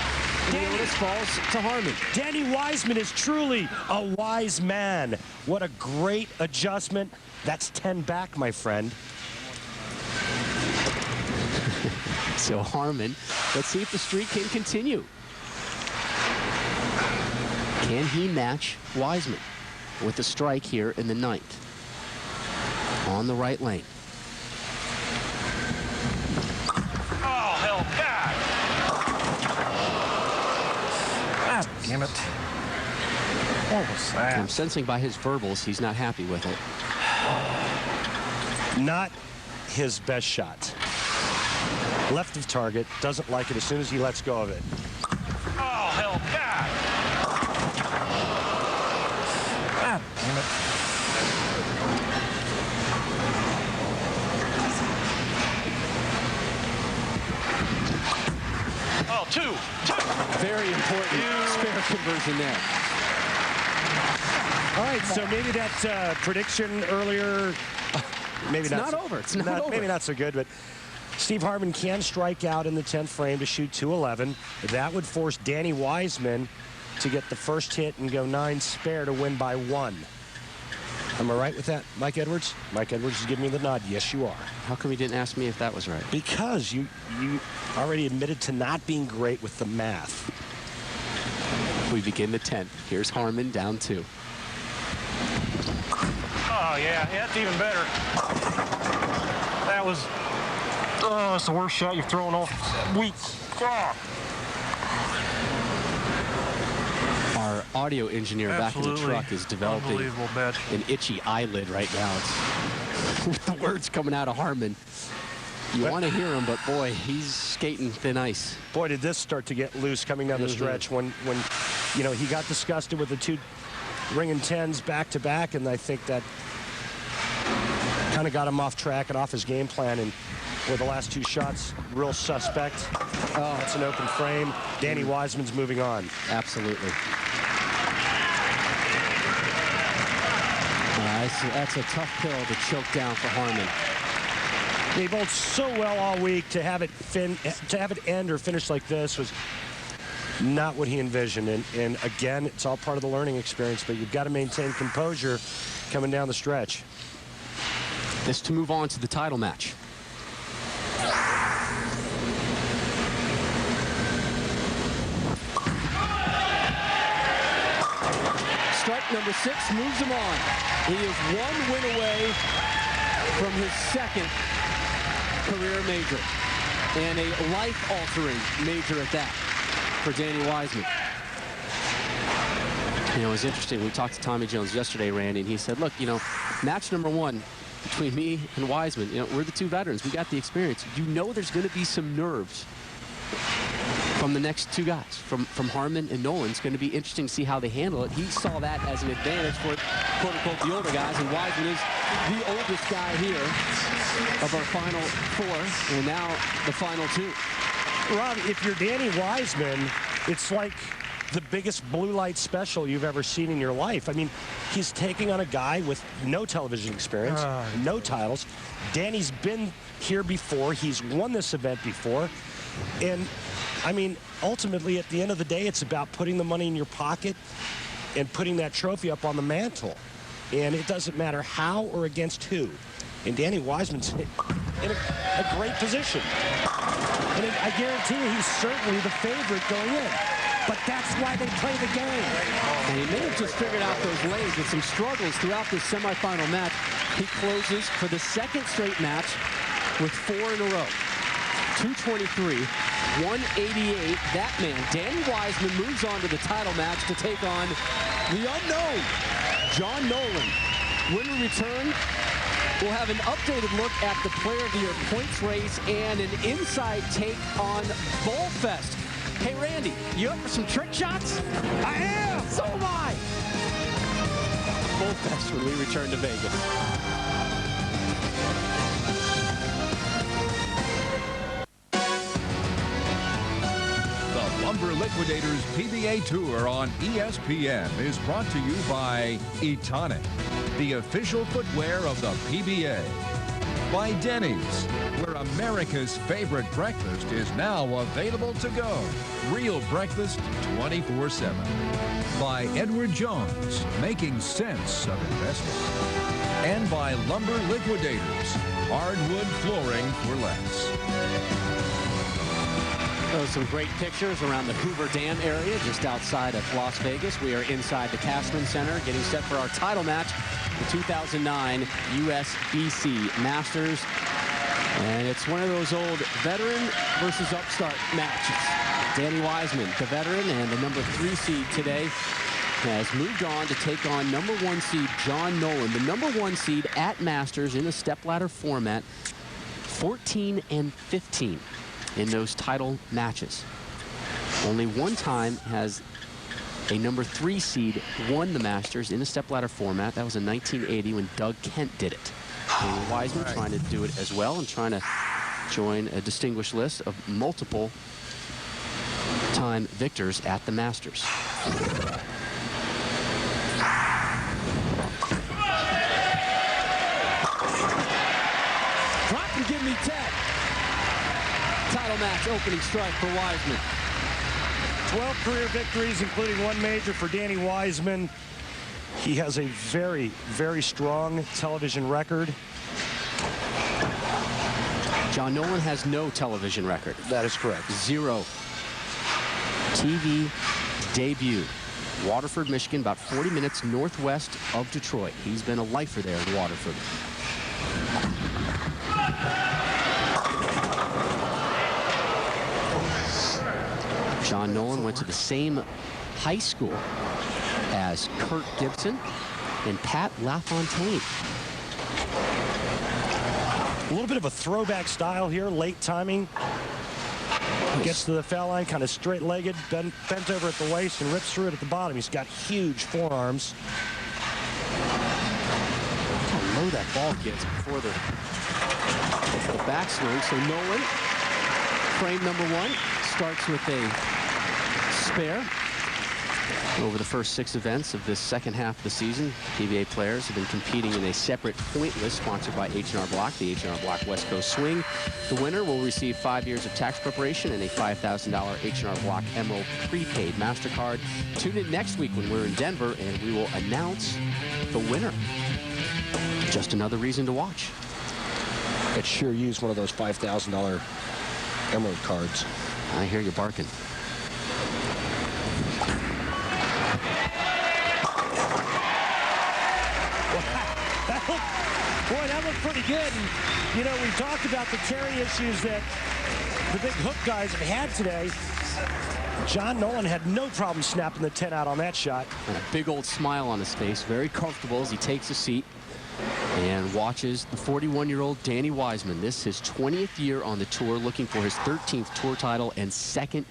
the onus falls to Harman. Danny Wiseman is truly a wise man. What a great adjustment. That's 10 back, my friend. So Harman, let's see if the streak can continue. Can he match Wiseman with a strike here in the 9th? On the right lane. Oh, hell, God! Ah, damn it. What was that? I'm sensing by his verbals he's not happy with it. Not his best shot. Left of target, doesn't like it as soon as he lets go of it. Oh, hell, God! Ah, damn it. Oh, two. Very important spare conversion there. All right, so maybe that prediction earlier, maybe It's not over. It's not over. Maybe not so good, but Steve Harman can strike out in the 10th frame to shoot 211. That would force Danny Wiseman to get the first hit and go 9 spare to win by 1. Am I right with that, Mike Edwards? Mike Edwards is giving me the nod. Yes, you are. How come you didn't ask me if that was right? Because you already admitted to not being great with the math. We begin the 10th. Here's Harman down 2. Oh, yeah, that's even better. That was, oh, it's the worst shot you've thrown all week. Oh. Our audio engineer back in the truck is developing an itchy eyelid right now. It's the words coming out of Harman. You want to hear him, but boy, he's skating thin ice. Boy, did this start to get loose coming down the stretch when you know, he got disgusted with the 2 ringing 10s back to back, and I think that kind of got him off track and off his game plan. And with the last 2 shots, real suspect. Oh, it's an open frame. Danny Wiseman's moving on. Absolutely. That's a tough pill to choke down for Harman. They bowled so well all week. To have it end or finish like this was not what he envisioned. And again, it's all part of the learning experience, but you've got to maintain composure coming down the stretch. This to move on to the title match. Strike number 6 moves him on. He is 1 win away from his 2nd career major, and a life-altering major at that for Danny Wiseman. You know, it was interesting. We talked to Tommy Jones yesterday, Randy, and he said, look, you know, match number 1 between me and Wiseman, you know, we're the 2 veterans. We got the experience. You know there's going to be some nerves from the next 2 guys, from Harman and Nolen. It's going to be interesting to see how they handle it. He saw that as an advantage for, quote-unquote, the older guys, and Wiseman is the oldest guy here of our final 4, and now the final 2. Rob, if you're Danny Wiseman, it's like the biggest blue light special you've ever seen in your life. I mean, he's taking on a guy with no television experience, no titles. Danny's been here before. He's won this event before. And, I mean, ultimately, at the end of the day, it's about putting the money in your pocket and putting that trophy up on the mantle. And it doesn't matter how or against who. And Danny Wiseman's in a great position. And I guarantee you he's certainly the favorite going in. But that's why they play the game. And he may have just figured out those legs with some struggles throughout this semifinal match. He closes for the 2nd straight match with 4 in a row. 223, 188. That man, Danny Wiseman, moves on to the title match to take on the unknown, John Nolen. When we return, we'll have an updated look at the Player of the Year points race and an inside take on Bowl Fest. Hey, Randy, you up for some trick shots? I am! So am I! Bowl Fest when we return to Vegas. Lumber Liquidators PBA Tour on ESPN is brought to you by Etonic, the official footwear of the PBA. By Denny's, where America's favorite breakfast is now available to go. Real breakfast 24/7. By Edward Jones, making sense of investing. And by Lumber Liquidators, hardwood flooring for less. Some great pictures around the Hoover Dam area just outside of Las Vegas. We are inside the Cashman Center getting set for our title match, the 2009 USBC Masters. And it's one of those old veteran versus upstart matches. Danny Wiseman, the veteran and the number 3 seed today, has moved on to take on number 1 seed John Nolen, the number 1 seed at Masters in a stepladder format, 14 and 15. In those title matches. Only one time has a number 3 seed won the Masters in a stepladder format. That was in 1980 when Doug Kent did it. Danny Wiseman trying to do it as well and trying to join a distinguished list of multiple time victors at the Masters. Drop and give me 10. Title match opening strike for Wiseman. 12 career victories, including 1 major for Danny Wiseman. He has a very, very strong television record. John Nolen has no television record. That is correct. 0 TV debut. Waterford, Michigan, about 40 minutes northwest of Detroit. He's been a lifer there in Waterford. John Nolen went to the same high school as Kurt Gibson and Pat LaFontaine. A little bit of a throwback style here, late timing. Gets to the foul line, kind of straight-legged, bent over at the waist, and rips through it at the bottom. He's got huge forearms. Look how low that ball gets before the backswing. So Nolen, frame number 1, starts with a spare. Over the first 6 events of this second half of the season, PBA players have been competing in a separate point list sponsored by H&R Block, the H&R Block West Coast Swing. The winner will receive 5 years of tax preparation and a $5,000 H&R Block MO prepaid MasterCard. Tune in next week when we're in Denver and we will announce the winner. Just another reason to watch. I'd sure use one of those $5,000 Emerald cards. I hear you barking. Boy, that looked pretty good. And, you know, we talked about the carry issues that the big hook guys have had today. John Nolen had no problem snapping the 10 out on that shot. And a big old smile on his face, very comfortable as he takes a seat and watches the 41-year-old Danny Wiseman. This is his 20th year on the tour, looking for his 13th tour title and 2nd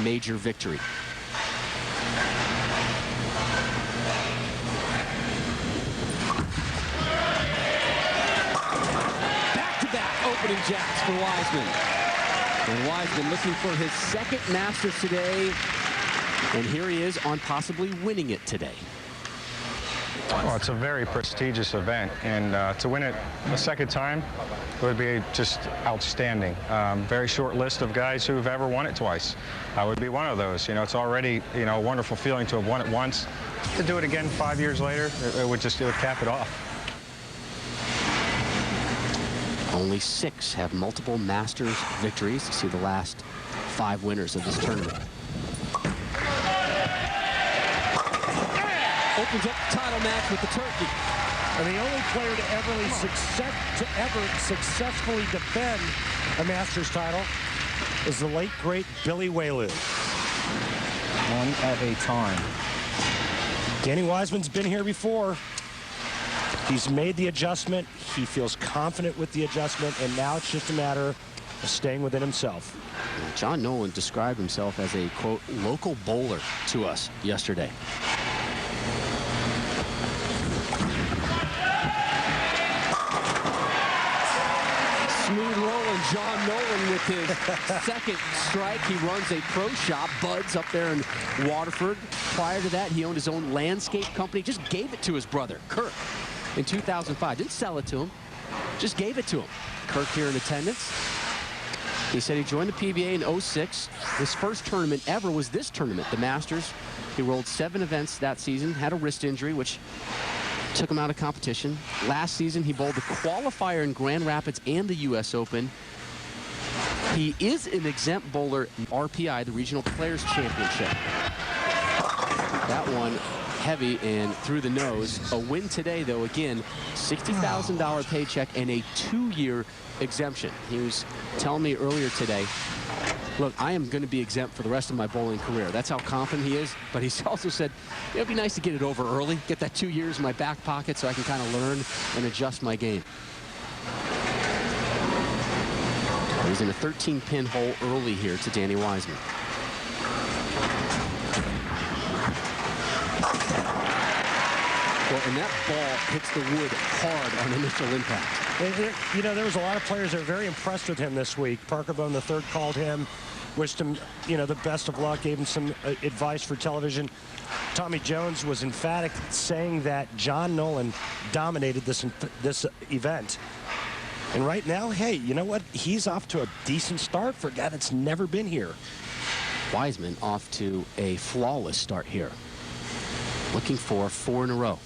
major victory. Opening jacks for Wiseman. And Wiseman looking for his 2nd Masters today. And here he is on possibly winning it today. Well, it's a very prestigious event, and to win it a 2nd time would be just outstanding. Very short list of guys who've ever won it twice. I would be one of those. You know, it's already, you know, a wonderful feeling to have won it once. To do it again 5 years later, it would cap it off. Only 6 have multiple Masters victories. See the last 5 winners of this tournament. Opens up the title match with the turkey. And the only player to ever successfully defend a Masters title is the late, great Billy Whaley. One at a time. Danny Wiseman's been here before. He's made the adjustment. He feels confident with the adjustment, and now it's just a matter of staying within himself. John Nolen described himself as a, quote, local bowler to us yesterday. Smooth rolling John Nolen with his 2nd strike. He runs a pro shop, Bud's, up there in Waterford. Prior to that, he owned his own landscape company. Just gave it to his brother, Kirk, in 2005. Didn't sell it to him, just gave it to him. Kirk here in attendance. He said he joined the PBA in 06. His first tournament ever was this tournament, the Masters. He rolled 7 events that season, had a wrist injury, which took him out of competition. Last season, he bowled the qualifier in Grand Rapids and the U.S. Open. He is an exempt bowler in RPI, the Regional Players Championship. That one heavy and through the nose. A win today, though, again, $60,000 paycheck and a 2-year exemption. He was telling me earlier today, look, I am going to be exempt for the rest of my bowling career. That's how confident he is. But he's also said, it'd be nice to get it over early, get that 2 years in my back pocket so I can kind of learn and adjust my game. He's in a 13-pin hole early here to Danny Wiseman. Well, and that ball hits the wood hard on initial impact. You know, there was a lot of players that were very impressed with him this week. Parker Bone III called him, wished him, you know, the best of luck, gave him some advice for television. Tommy Jones was emphatic, saying that John Nolen dominated this event. And right now, hey, you know what? He's off to a decent start for a guy that's never been here. Wiseman off to a flawless start here. looking for 4 in a row.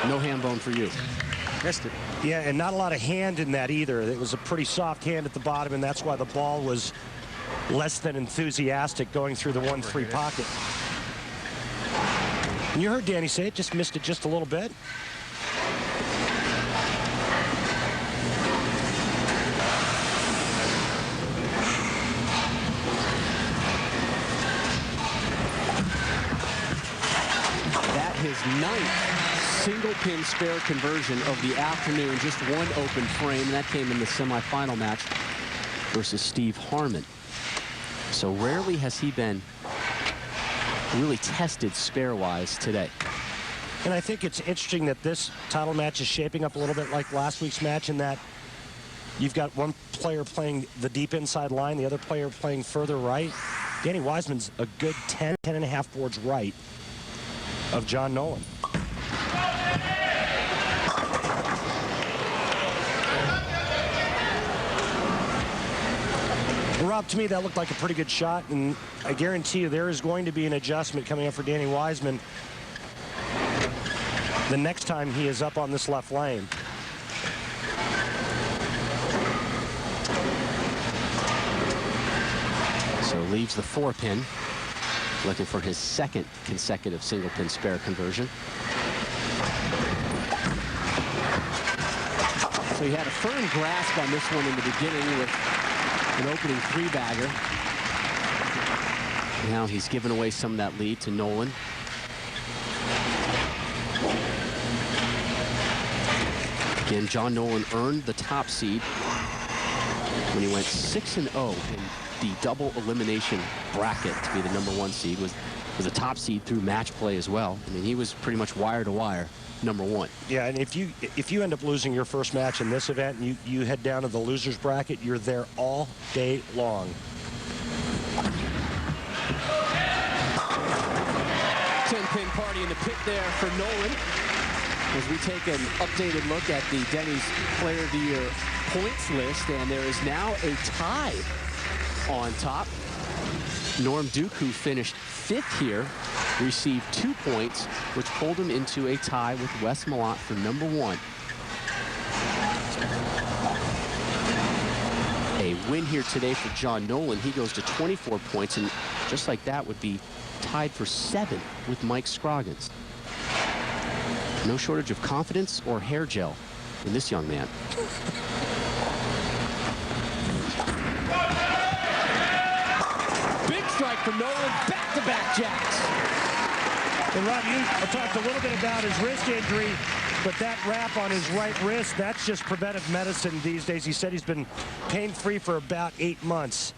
No hand bone for you. Missed it. Yeah, and not a lot of hand in that either. It was a pretty soft hand at the bottom, and that's why the ball was less than enthusiastic going through the 1-3 pocket. And you heard Danny say it, just missed it just a little bit. That his 9th single pin spare conversion of the afternoon, just 1 open frame, and that came in the semifinal match versus Steve Harman. So rarely has he been really tested spare-wise today. And I think it's interesting that this title match is shaping up a little bit like last week's match in that you've got one player playing the deep inside line, the other player playing further right. Danny Wiseman's a good 10 and a half boards right of John Nolen. Rob, to me, that looked like a pretty good shot, and I guarantee you there is going to be an adjustment coming up for Danny Wiseman the next time he is up on this left lane. So leaves the 4-pin, looking for his 2nd consecutive single pin spare conversion. So he had a firm grasp on this one in the beginning with an opening 3-bagger. Now he's given away some of that lead to Nolen. Again, John Nolen earned the top seed when he went 6-0 in the double elimination bracket to be the #1 seed. Was a top seed through match play as well. I mean, he was pretty much wire to wire #1. Yeah, and if you end up losing your first match in this event and you head down to the losers bracket, you're there all day long. 10-pin party in the pit there for Nolen as we take an updated look at the Denny's Player of the Year points list, and there is now a tie on top. Norm Duke, who finished 5th here, received 2 points, which pulled him into a tie with Wes Malott for #1. A win here today for John Nolen. He goes to 24 points, and just like that would be tied for 7 with Mike Scroggins. No shortage of confidence or hair gel in this young man. Big strike from Nolen, back-to-back jacks. And Rob, you talked a little bit about his wrist injury, but that wrap on his right wrist, that's just preventive medicine these days. He said he's been pain-free for about 8 months.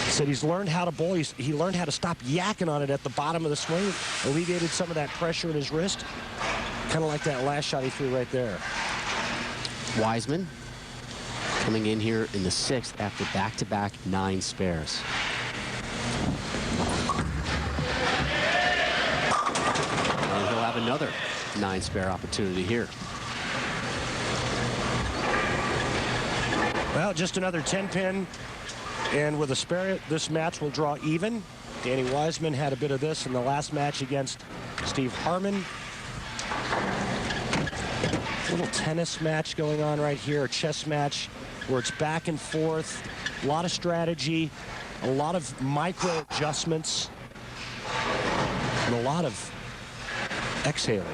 He said he's learned how to bowl. He learned how to stop yakking on it at the bottom of the swing, alleviated some of that pressure in his wrist, kind of like that last shot he threw right there. Wiseman coming in here in the 6th after back-to-back 9 spares. And he'll have another 9 spare opportunity here. Well, just another 10-pin, and with a spare, this match will draw even. Danny Wiseman had a bit of this in the last match against Steve Harman. A little tennis match going on right here, a chess match where it's back and forth, a lot of strategy, a lot of micro adjustments, and a lot of exhaling.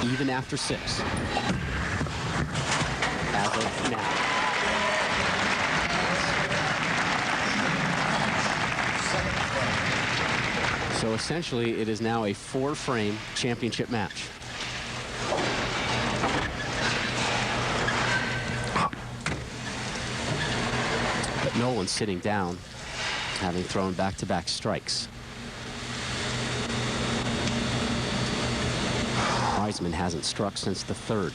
Even after 6. As of now. So essentially, it is now a 4-frame championship match. But Nolen sitting down, having thrown back-to-back strikes. Wiseman hasn't struck since the 3rd.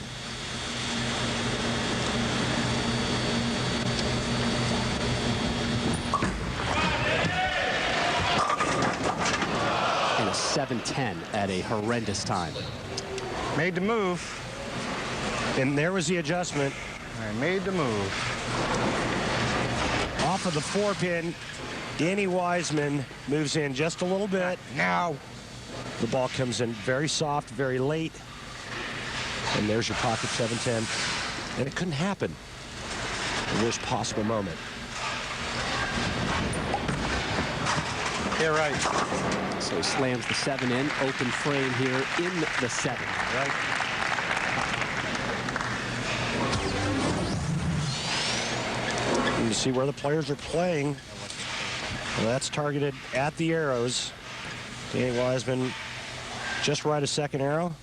And a 7-10 at a horrendous time. Made the move. And there was the adjustment. I made the move. Off of the 4-pin, Danny Wiseman moves in just a little bit. Now. The ball comes in very soft, very late. And there's your pocket 7-10. And it couldn't happen in this possible moment. Yeah, right. So he slams the 7 in, open frame here in the 7. Right. And you see where the players are playing. Well, that's targeted at the arrows. Danny Wiseman just right a 2nd arrow.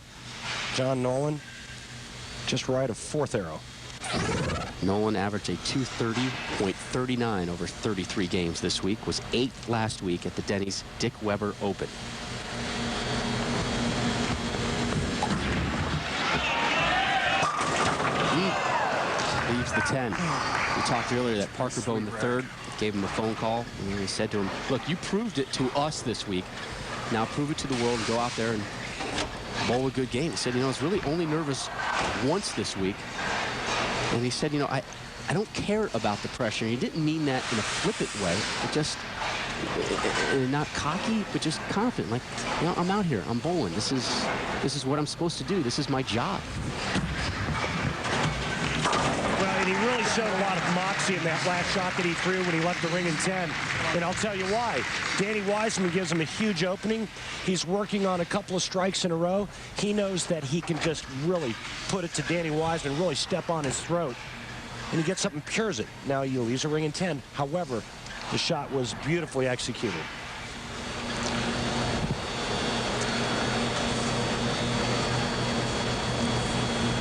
John Nolen just right a 4th arrow. Nolen averaged a 230.39 over 33 games this week, was 8th last week at the Denny's Dick Weber Open. Leaves the 10. We talked earlier that Parker Bone III gave him a phone call, and he said to him, look, you proved it to us this week. Now prove it to the world and go out there and bowl a good game. He said, you know, I was really only nervous once this week. And he said, you know, I don't care about the pressure. He didn't mean that in a flippant way. It just, not cocky, but just confident. Like, you know, I'm out here. I'm bowling. This is what I'm supposed to do. This is my job. Well, and he really showed a lot of moxie in that last shot that he threw when he left the ring in 10. And I'll tell you why. Danny Wiseman gives him a huge opening. He's working on a couple of strikes in a row. He knows that he can just really put it to Danny Wiseman, really step on his throat. And he gets something, pures it. Now he leaves a ring in 10. However, the shot was beautifully executed.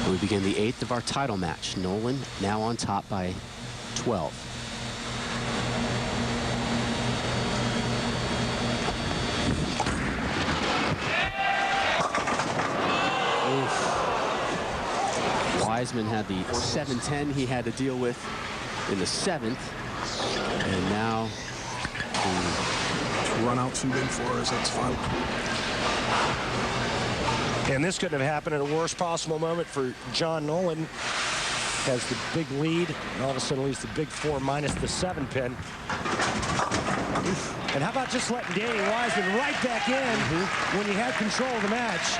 We begin the 8th of our title match. Nolen now on top by 12. Wiseman had the 7-10 he had to deal with in the 7th. And now run out too big for us. That's fun. And this couldn't have happened at a worst possible moment for John Nolen. Has the big lead, and all of a sudden leaves the big 4 minus the 7-pin. And how about just letting Danny Wiseman right back in when he had control of the match?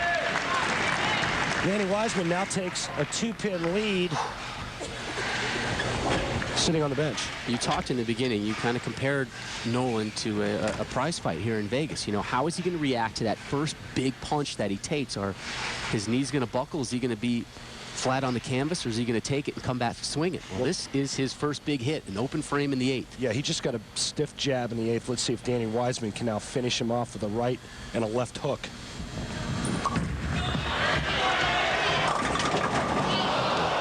Danny Wiseman now takes a 2-pin lead, sitting on the bench. You talked in the beginning, you kind of compared Nolen to a prize fight here in Vegas. You know, how is he going to react to that first big punch that he takes? Are his knees going to buckle? Is he going to be flat on the canvas, or is he going to take it and come back swinging? Well, this is his first big hit, an open frame in the 8th. Yeah, he just got a stiff jab in the 8th. Let's see if Danny Wiseman can now finish him off with a right and a left hook.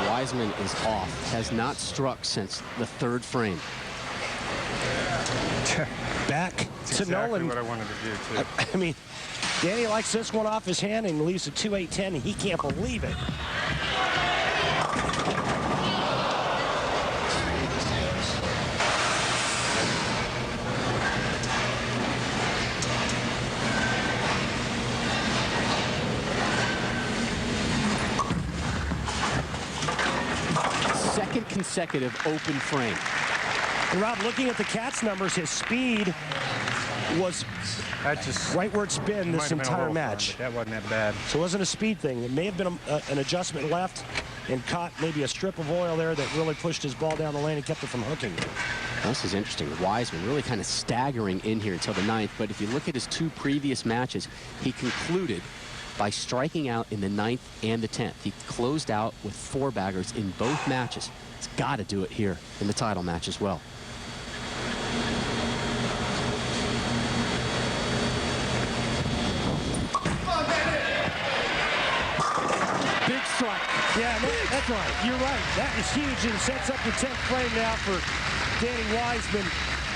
Wiseman is off, has not struck since the 3rd frame. Back to exactly Nolen. what I wanted to do, too. I mean, Danny likes this one off his hand and leaves a 2-8-10, and he can't believe it. Second consecutive open frame. And Rob, looking at the Cats numbers, his speed was just right where it's been this entire match. That wasn't that bad. So it wasn't a speed thing. It may have been an adjustment left and caught maybe a strip of oil there that really pushed his ball down the lane and kept it from hooking. This is interesting. Wiseman really kind of staggering in here until the 9th, but if you look at his 2 previous matches, he concluded by striking out in the 9th and the 10th. He closed out with 4 baggers in both matches. He's got to do it here in the title match as well. Big strike. Yeah, that's right. You're right. That is huge, and sets up the 10th frame now for Danny Wiseman.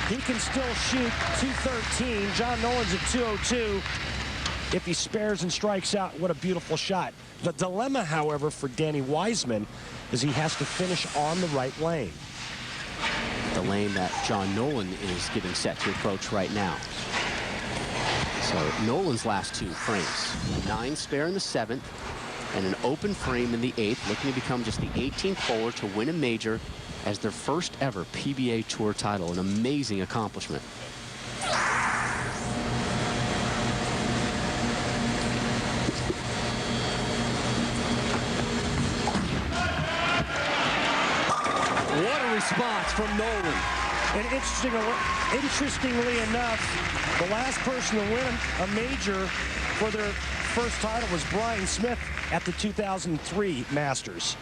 He can still shoot 213. John Nolen's at 202. If he spares and strikes out, what a beautiful shot. The dilemma, however, for Danny Wiseman is he has to finish on the right lane. The lane that John Nolen is getting set to approach right now. So Nolen's last 2 frames, 9 spare in the 7th, and an open frame in the 8th, looking to become just the 18th bowler to win a major as their first ever PBA Tour title. An amazing accomplishment. What a response from Nolen. And interestingly enough, the last person to win a major for their first title was Brian Smith at the 2003 Masters.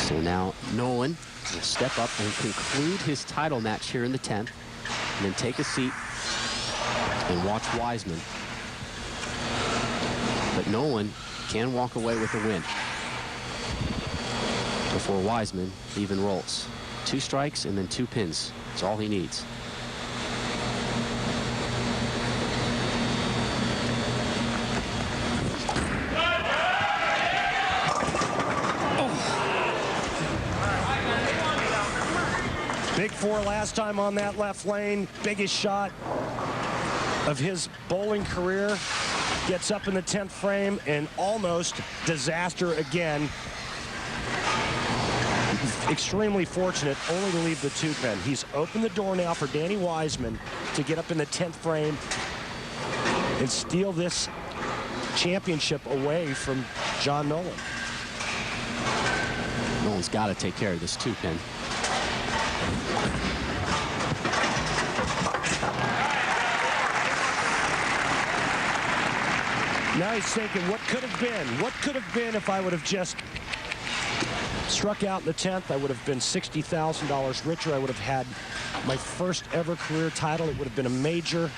So now Nolen will step up and conclude his title match here in the 10th, and then take a seat and watch Wiseman. But Nolen can walk away with a win before Wiseman even rolls. 2 strikes and then 2 pins. That's all he needs. Big 4 last time on that left lane. Biggest shot of his bowling career. Gets up in the 10th frame and almost disaster again. Extremely fortunate only to leave the 2-pin. He's opened the door now for Danny Wiseman to get up in the 10th frame and steal this championship away from John Nolen. Nolen's got to take care of this 2-pin. Now he's thinking, what could have been? What could have been if I would have just struck out in the 10th? I would have been $60,000 richer. I would have had my first ever career title. It would have been a major.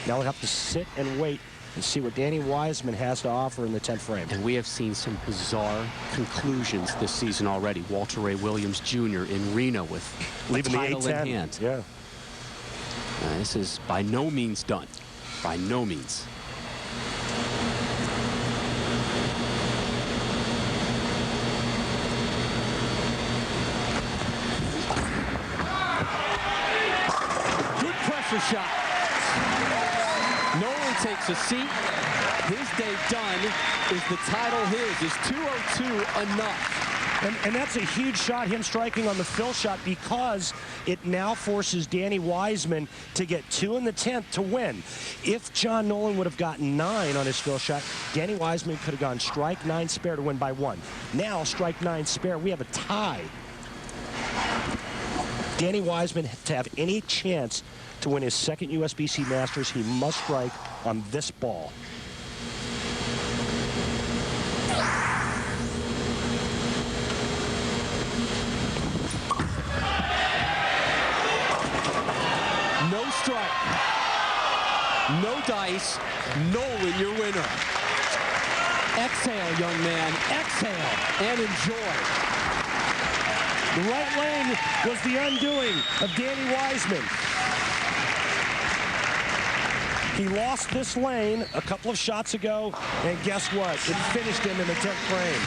Now I'll have to sit and wait and see what Danny Wiseman has to offer in the 10th frame. And we have seen some bizarre conclusions this season already. Walter Ray Williams Jr. in Reno with leaving the the title A10. in hand. Yeah. This is by no means done. By no means. Shot. Nolen takes a seat. His day done. Is the title his? Is 202 enough? And that's a huge shot, him striking on the fill shot, because it now forces Danny Wiseman to get 2 in the 10th to win. If John Nolen would have gotten 9 on his fill shot, Danny Wiseman could have gone strike 9 spare to win by 1. Now strike 9 spare, we have a tie. Danny Wiseman, to have any chance to win his second USBC Masters, he must strike on this ball. No strike. No dice. Nolen, your winner. Exhale, young man. Exhale and enjoy. The right lane was the undoing of Danny Wiseman. He lost this lane a couple of shots ago, and guess what? It finished him in the 10th frame.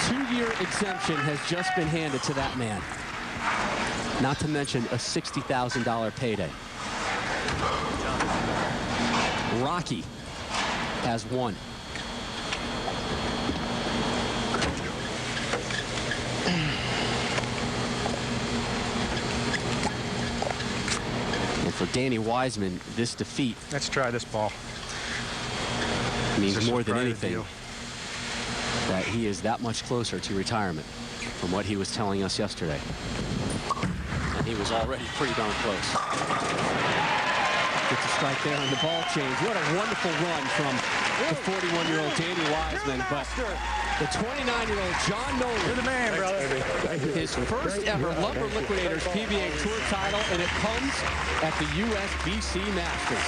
Two-year exemption has just been handed to that man. Not to mention a $60,000 payday. Rocky has 1. And for Danny Wiseman, this defeat, Let's try this ball. means Just more than try to anything deal. that he is that much closer to retirement from what he was telling us yesterday. And he was already pretty darn close. Gets a strike there on the ball change. What a wonderful run from the 41-year-old Danny Wiseman. But the 29-year-old John Nolen. You're the man, brother. His first ever Lumber Liquidators PBA Tour title, and it comes at the USBC Masters.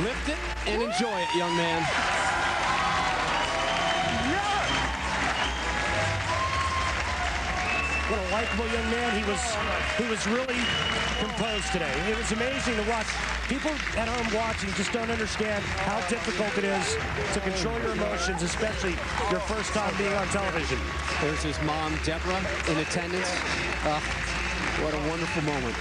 Lift it and enjoy it, young man. What a likable young man. He was really composed today. It was amazing to watch. People at home watching just don't understand how difficult it is to control your emotions, especially your first time being on television. There's his mom, Deborah, in attendance. What a wonderful moment.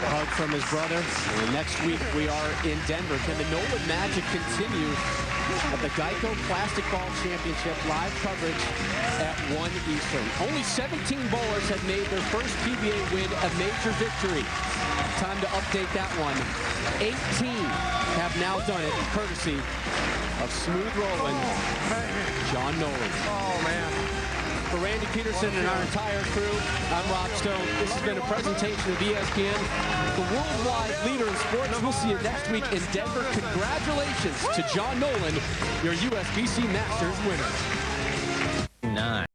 Hug from his brother. And next week we are in Denver. Can the Nolen magic continue at the Geico Plastic Ball Championship? Live coverage at 1 Eastern. Only 17 bowlers have made their first PBA win a major victory. Time to update that one. 18 have now done it, courtesy of smooth rolling John Nolen. Oh, man. For Randy Peterson and our entire crew, I'm Rob Stone. This has been a presentation of ESPN, the worldwide leader in sports. We'll see you next week in Denver. Congratulations to John Nolen, your USBC Masters winner. 9.